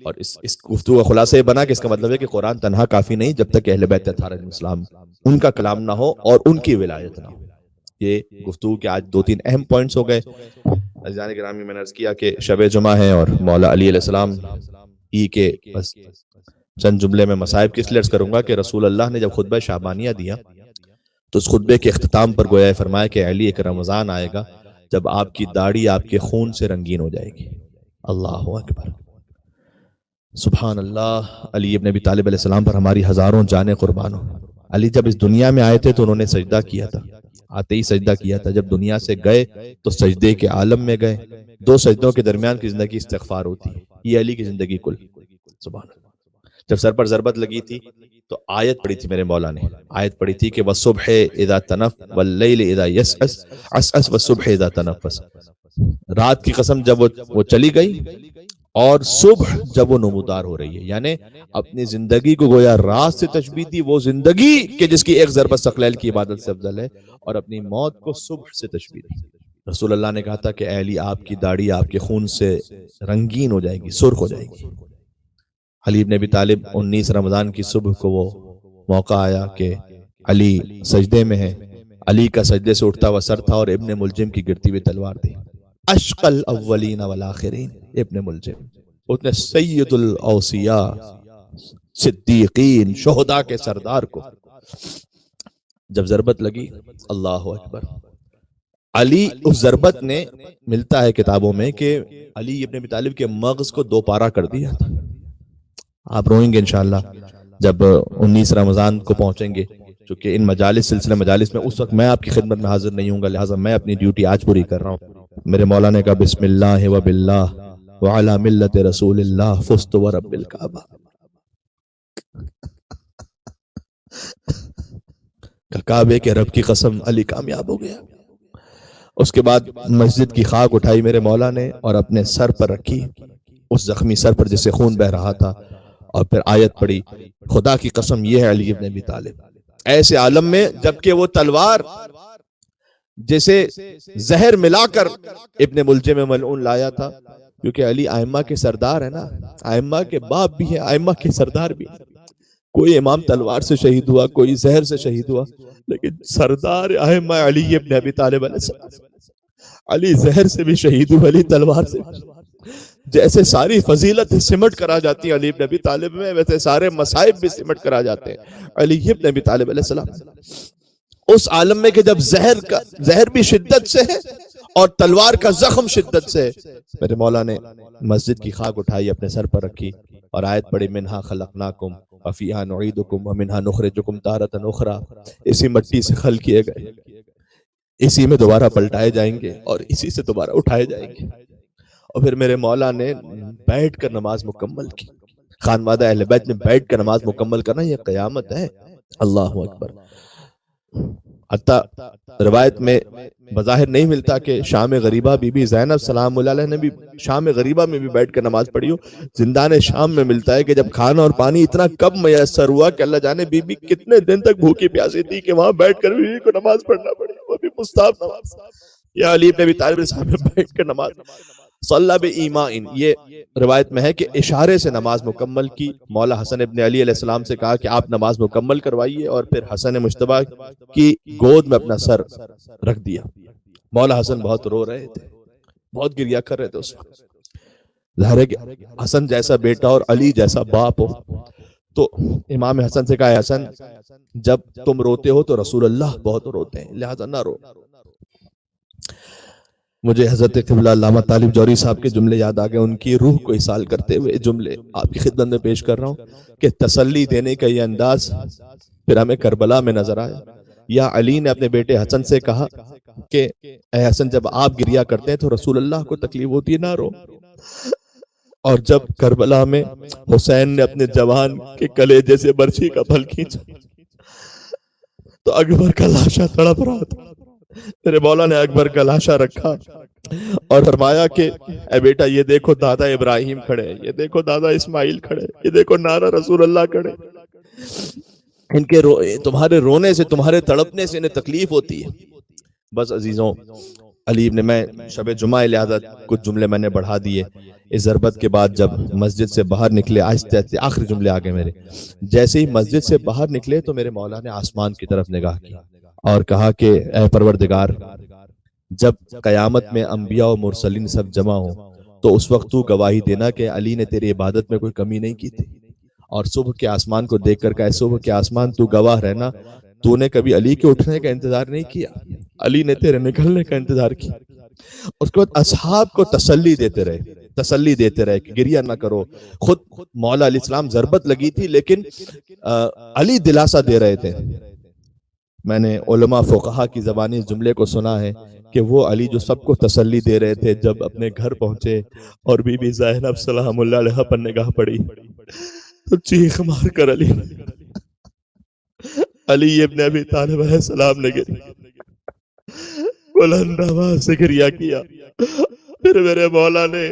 اور اس گفتگو کا خلاصہ یہ بنا کہ اس کا مطلب ہے کہ قرآن تنہا کافی نہیں جب تک اہل بیت اطہار علیہ السلام ان کا کلام نہ ہو اور ان کی ولایت نہ ہو. یہ گفتگو کے آج 2-3 اہم پوائنٹس ہو گئے. عزیزان گرامی، میں نے عرض کیا کہ شب جمعہ ہے اور مولا علی علیہ السلام کے بس چند جملے میں مصائب کس لیے عرض کروں گا کہ رسول اللہ نے جب خطبہ شعبانیہ دیا تو اس خطبے کے اختتام پر گویا فرمایا کہ علی ایک رمضان آئے گا جب آپ کی داڑھی آپ کے خون سے رنگین ہو جائے گی. اللہ اکبر، سبحان اللہ. علی ابن ابی طالب علیہ السلام پر ہماری ہزاروں جانیں قربان ہو. علی جب اس دنیا میں آئے تھے تو انہوں نے سجدہ کیا تھا، آتے ہی سجدہ کیا تھا. جب دنیا سے گئے تو سجدے کے عالم میں گئے. 2 سجدوں کے درمیان کی زندگی استغفار ہوتی ہے. یہ علی کی زندگی کل. سبحان اللہ. جب سر پر ضربت لگی تھی تو آیت پڑھی تھی میرے مولا نے، آیت پڑھی تھی کہ وَالصُّبْحِ إِذَا تَنَفَّسَ وَاللَّيْلِ إِذَا يَسْعَسَ عَسْعَسَ وَالصُّبْحِ إِذَا تَنَفَّسَ. رات کی قسم جب وہ چلی گئی اور صبح جب وہ نمودار ہو رہی ہے، یعنی اپنی زندگی کو گویا رات سے تشبیہ دی، وہ زندگی کہ جس کی ایک ضربت ثقلیل کی عبادت سے افضل ہے، اور اپنی موت کو صبح سے تشبیہ دی۔ رسول اللہ نے کہا تھا کہ اے علی، آپ کی داڑھی آپ کے خون سے رنگین ہو جائے گی، سرخ ہو جائے گی۔ علی بن ابی طالب 19 رمضان کی صبح کو وہ موقع آیا کہ علی سجدے میں ہے، علی کا سجدے سے اٹھتا ہوا سر تھا اور ابن ملجم کی گرتی ہوئی تلوار تھی۔ اشقل الاولین والآخرین ابن ملجم، اس نے سید الاوصیاء، صدیقین، شہداء کے سردار کو جب ضربت لگی، اللہ اکبر، علی اس ضربت نے، ملتا ہے کتابوں میں کہ علی ابن ابی طالب کے مغز کو دو پارہ کر دیا تھا۔ آپ روئیں گے انشاءاللہ جب 19 رمضان کو پہنچیں گے، چونکہ ان مجالس، سلسلہ مجالس میں اس وقت میں آپ کی خدمت میں حاضر نہیں ہوں گا، لہٰذا میں اپنی ڈیوٹی آج پوری کر رہا ہوں۔ میرے مولا نے کہا بسم اللہ و باللہ وعلی ملت رسول اللہ فزت ورب الکعبہ، کعبے کے رب کی قسم علی کامیاب ہو گیا۔ اس کے بعد مسجد کی خاک اٹھائی میرے مولا نے اور اپنے سر پر رکھی، اس زخمی سر پر جس سے خون بہ رہا تھا، اور پھر آیت پڑھی، خدا کی قسم یہ ہے علی ابن ابی طالب، ایسے عالم میں جبکہ وہ تلوار جسے زہر ملا کر ابن ملجم میں ملعون لایا تھا، کیونکہ علی ائمہ کے سردار ہے نا، ائمہ کے باپ بھی ہے، ائمہ کے سردار بھی ہے۔ کوئی امام تلوار سے شہید ہوا، کوئی زہر سے شہید ہوا، لیکن سردار ائمہ علی ابن ابی طالب علیہ السلام، علی زہر سے بھی شہید ہوئے، علی تلوار سے بھی۔ جیسے ساری فضیلت سمٹ کر آ جاتی ہے علی ابن ابی طالب میں، ویسے سارے مصائب بھی سمٹ کر آ جاتے ہیں علی ابن ابی طالب علیہ السلام۔ اس عالم میں کہ جب زہر بھی شدت سے ہے اور تلوار کا زخم شدت سے ہے، میرے مولا نے مسجد کی خاک اٹھائی، اپنے سر پر رکھی اور آیت پڑھی، منہا خلقناکم وفیہا نعیدکم ومنہا نخرجکم تارۃ اخری، اسی مٹی سے خلق کیے گئے، اسی میں دوبارہ پلٹائے جائیں گے اور اسی سے دوبارہ اٹھائے جائیں گے۔ اور پھر میرے مولا نے بیٹھ کر نماز مکمل کی۔ خانوادہ اہل بیت میں بیٹھ کر نماز مکمل کرنا یہ قیامت ہے، اللہ اکبر۔ حتیٰ روایت میں بظاہر نہیں ملتا کہ شام غریبہ بی بی زینب سلام اللہ علیہ نے بھی شام غریبہ میں بھی بیٹھ کر نماز پڑھی ہو۔ زندان شام میں ملتا ہے کہ جب کھانا اور پانی اتنا کب میسر ہوا کہ اللہ جانے بی بی کتنے دن تک بھوکی پیاسی تھی کہ وہاں بیٹھ کر بی بی کو نماز پڑھنا پڑی، وہ بھی مستحب نماز۔ یا علی ابن ابی طالب صاحب بیٹھ کر نماز صلی بإیماء، یہ روایت میں ہے کہ اشارے سے نماز مکمل کی۔ مولا حسن ابن علی علیہ السلام سے کہا کہ آپ نماز مکمل کروائیے، اور پھر حسن مجتبیٰ کی گود میں اپنا سر رکھ دیا۔ مولا حسن بہت رو رہے تھے، بہت گریہ کر رہے تھے اس وقت۔ ظاہر ہے کہ حسن جیسا بیٹا اور علی جیسا باپ ہو، تو امام حسن سے کہا حسن جب تم روتے ہو تو رسول اللہ بہت روتے ہیں، لہذا نہ رو۔ مجھے حضرت قبلہ علامہ طالب جوہری صاحب کے جملے یاد آ گئے، ان کی روح کو اصال کرتے ہوئے جملے آپ کی خدمت میں پیش کر رہا ہوں کہ تسلی دینے کا یہ انداز پھر ہمیں کربلا میں نظر آیا۔ یا علی نے اپنے بیٹے حسن سے کہا کہ اے حسن جب آپ گریہ کرتے ہیں تو رسول اللہ کو تکلیف ہوتی ہے، نہ رو۔ اور جب کربلا میں حسین نے اپنے جوان کے کلیجے سے برچھی کا پھل کھینچا تو اکبر کا لاشا تڑپ رہا تھا۔ میرے مولا نے اکبر کا لاشا رکھا اور فرمایا کہ اے بیٹا یہ دیکھو دادا ابراہیم کھڑے، یہ دیکھو دادا اسماعیل کھڑے، یہ دیکھو نانا رسول اللہ کھڑے، ان کے تمہارے رونے سے، تمہارے تڑپنے سے انہیں تکلیف ہوتی ہے۔ بس عزیزوں، علی ابن، میں شب جمعہ لہذا کچھ جملے میں نے بڑھا دیے۔ اس ضربت کے بعد جب مسجد سے باہر نکلے، آہستہ آہستہ آخری جملے آگے میرے، جیسے ہی مسجد سے باہر نکلے تو میرے مولا نے آسمان کی طرف نگاہ کی اور کہا کہ اے پروردگار، جب قیامت میں انبیاء و مرسلین سب جمع ہوں تو اس وقت تو گواہی دینا کہ علی نے تیری عبادت میں کوئی کمی نہیں کی تھی۔ اور صبح کے آسمان کو دیکھ کر کہا صبح کے آسمان تو گواہ رہنا، تو نے کبھی علی کے اٹھنے کا انتظار نہیں کیا، علی نے تیرے نکلنے کا انتظار کیا۔ اس کے بعد اصحاب کو تسلی دیتے رہے کہ گریہ نہ کرو۔ خود مولا علیہ السلام ضربت لگی تھی لیکن علی دلاسا دے رہے تھے۔ میں نے علماء فقہا کی زبانی اس جملے کو سنا ہے کہ وہ علی جو سب کو تسلی دے رہے تھے، جب اپنے گھر پہنچے اور بی بی زینب سلام اللہ علیہ پر نگاہ پڑی تو چیخ مار کر علی ابن ابی طالب علیہ السلام نے بلند آواز سے گریہ کیا۔ پھر میرے مولا نے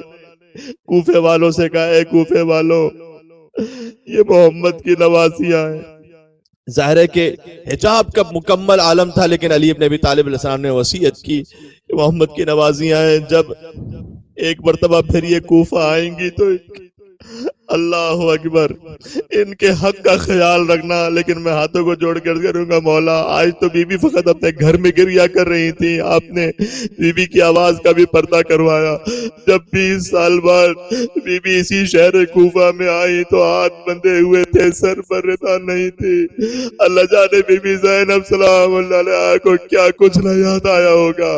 کوفے والوں سے کہا اے کوفے والوں یہ محمد کی نوازیاں ہیں. ظاہر ہے کہ حجاب کا مکمل عالم تھا، لیکن علی ابن ابی طالب علیہ السلام نے وصیت کی کہ محمد کی نوازیاں ہیں. جب ایک مرتبہ پھر یہ کوفہ آئیں گی تو اللہ اکبر ان کے حق کا خیال رکھنا. لیکن میں ہاتھوں کو جوڑ کر کروں گا مولا آج تو بی بی فقط اپنے گھر میں گریا کر رہی تھی، آپ نے بی بی کی آواز کا بھی پردہ کروایا. جب 20 سال بعد بی بی اسی شہر کوفہ میں آئی تو ہاتھ بندھے ہوئے تھے، سر پر ردا نہیں تھی. اللہ جانے بی بی زینب سلام اللہ علیہا کو کیا کچھ نہ یاد آیا ہوگا.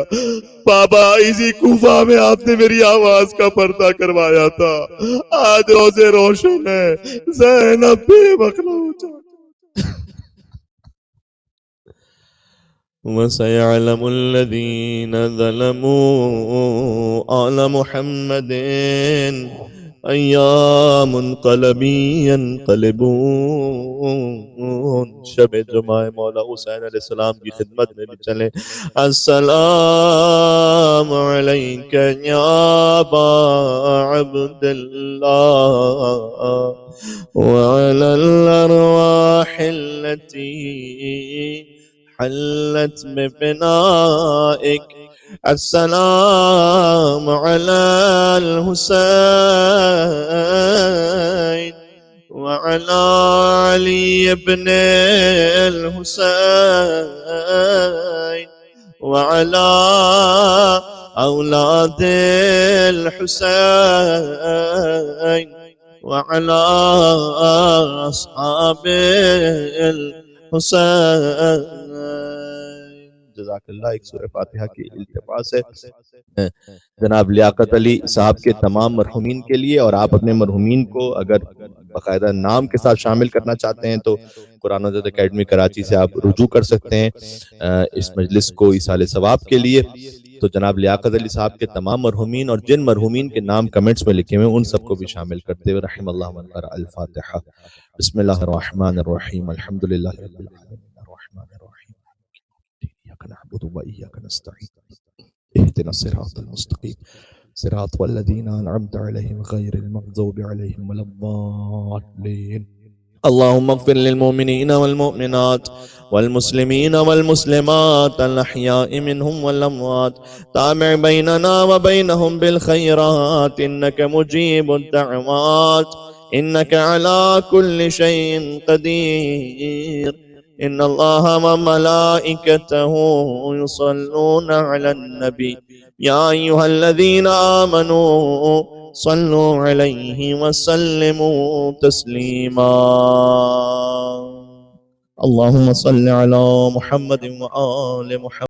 بابا اسی کوفہ میں آپ نے میری آواز کا پردہ کروایا تھا، آج روزے روشن ہے، زینب بے مخلوع ہو جائے. وَسَيَعْلَمُ الَّذِينَ ظَلَمُوا آلَ مُحَمَّدٍ أَيَّا مُنْقَلَبٍ يَنْقَلِبُونَ. شب جمعہ مولا حسین علیہ السلام کی خدمت میں بھی چلیں. السلام علیک یا ابا عبداللہ وعلى الأرواح التي حلت ببنائك. السلام على الحسين وعلى علي بن الحسين وعلى أولاد الحسين وعلى أصحاب الحسين. جزاک اللہ. ایک سورہ فاتحہ کی التباس ہے جناب لیاقت علی صاحب کے تمام مرحومین کے لیے، اور آپ اپنے مرحومین کو اگر باقاعدہ نام کے ساتھ شامل کرنا چاہتے ہیں تو قرآن و حدیث اکیڈمی کراچی سے آپ رجوع کر سکتے ہیں اس مجلس کو ایصال ثواب کے لیے. تو جناب لیاقت علی صاحب کے تمام مرحومین اور جن مرحومین کے نام کمنٹس میں لکھے ہوئے ان سب کو بھی شامل کرتے ہوئے رحم اللہ من قرأ الفاتحہ. بسم اللہ الرحمن الرحیم الحمدللہ رب العالمین الرحمن الرحیم ایاک نعبد و ایاک نستعین اهدنا الصراط المستقیم صراط الذین انعمت علیہم غیر المغضوب علیہم ولا الضالین. اللهم اغفر للمؤمنين والمؤمنات والمسلمين والمسلمات الأحياء منهم والأموات. تابع بيننا وبينهم بالخيرات إنك مجيب الدعوات إنك على كل شيء قدير. إن الله وملائكته يصلون على النبي يا أيها الذين آمنوا صلوا عليه وسلموا تسليما. اللهم صل على محمد وآل محمد.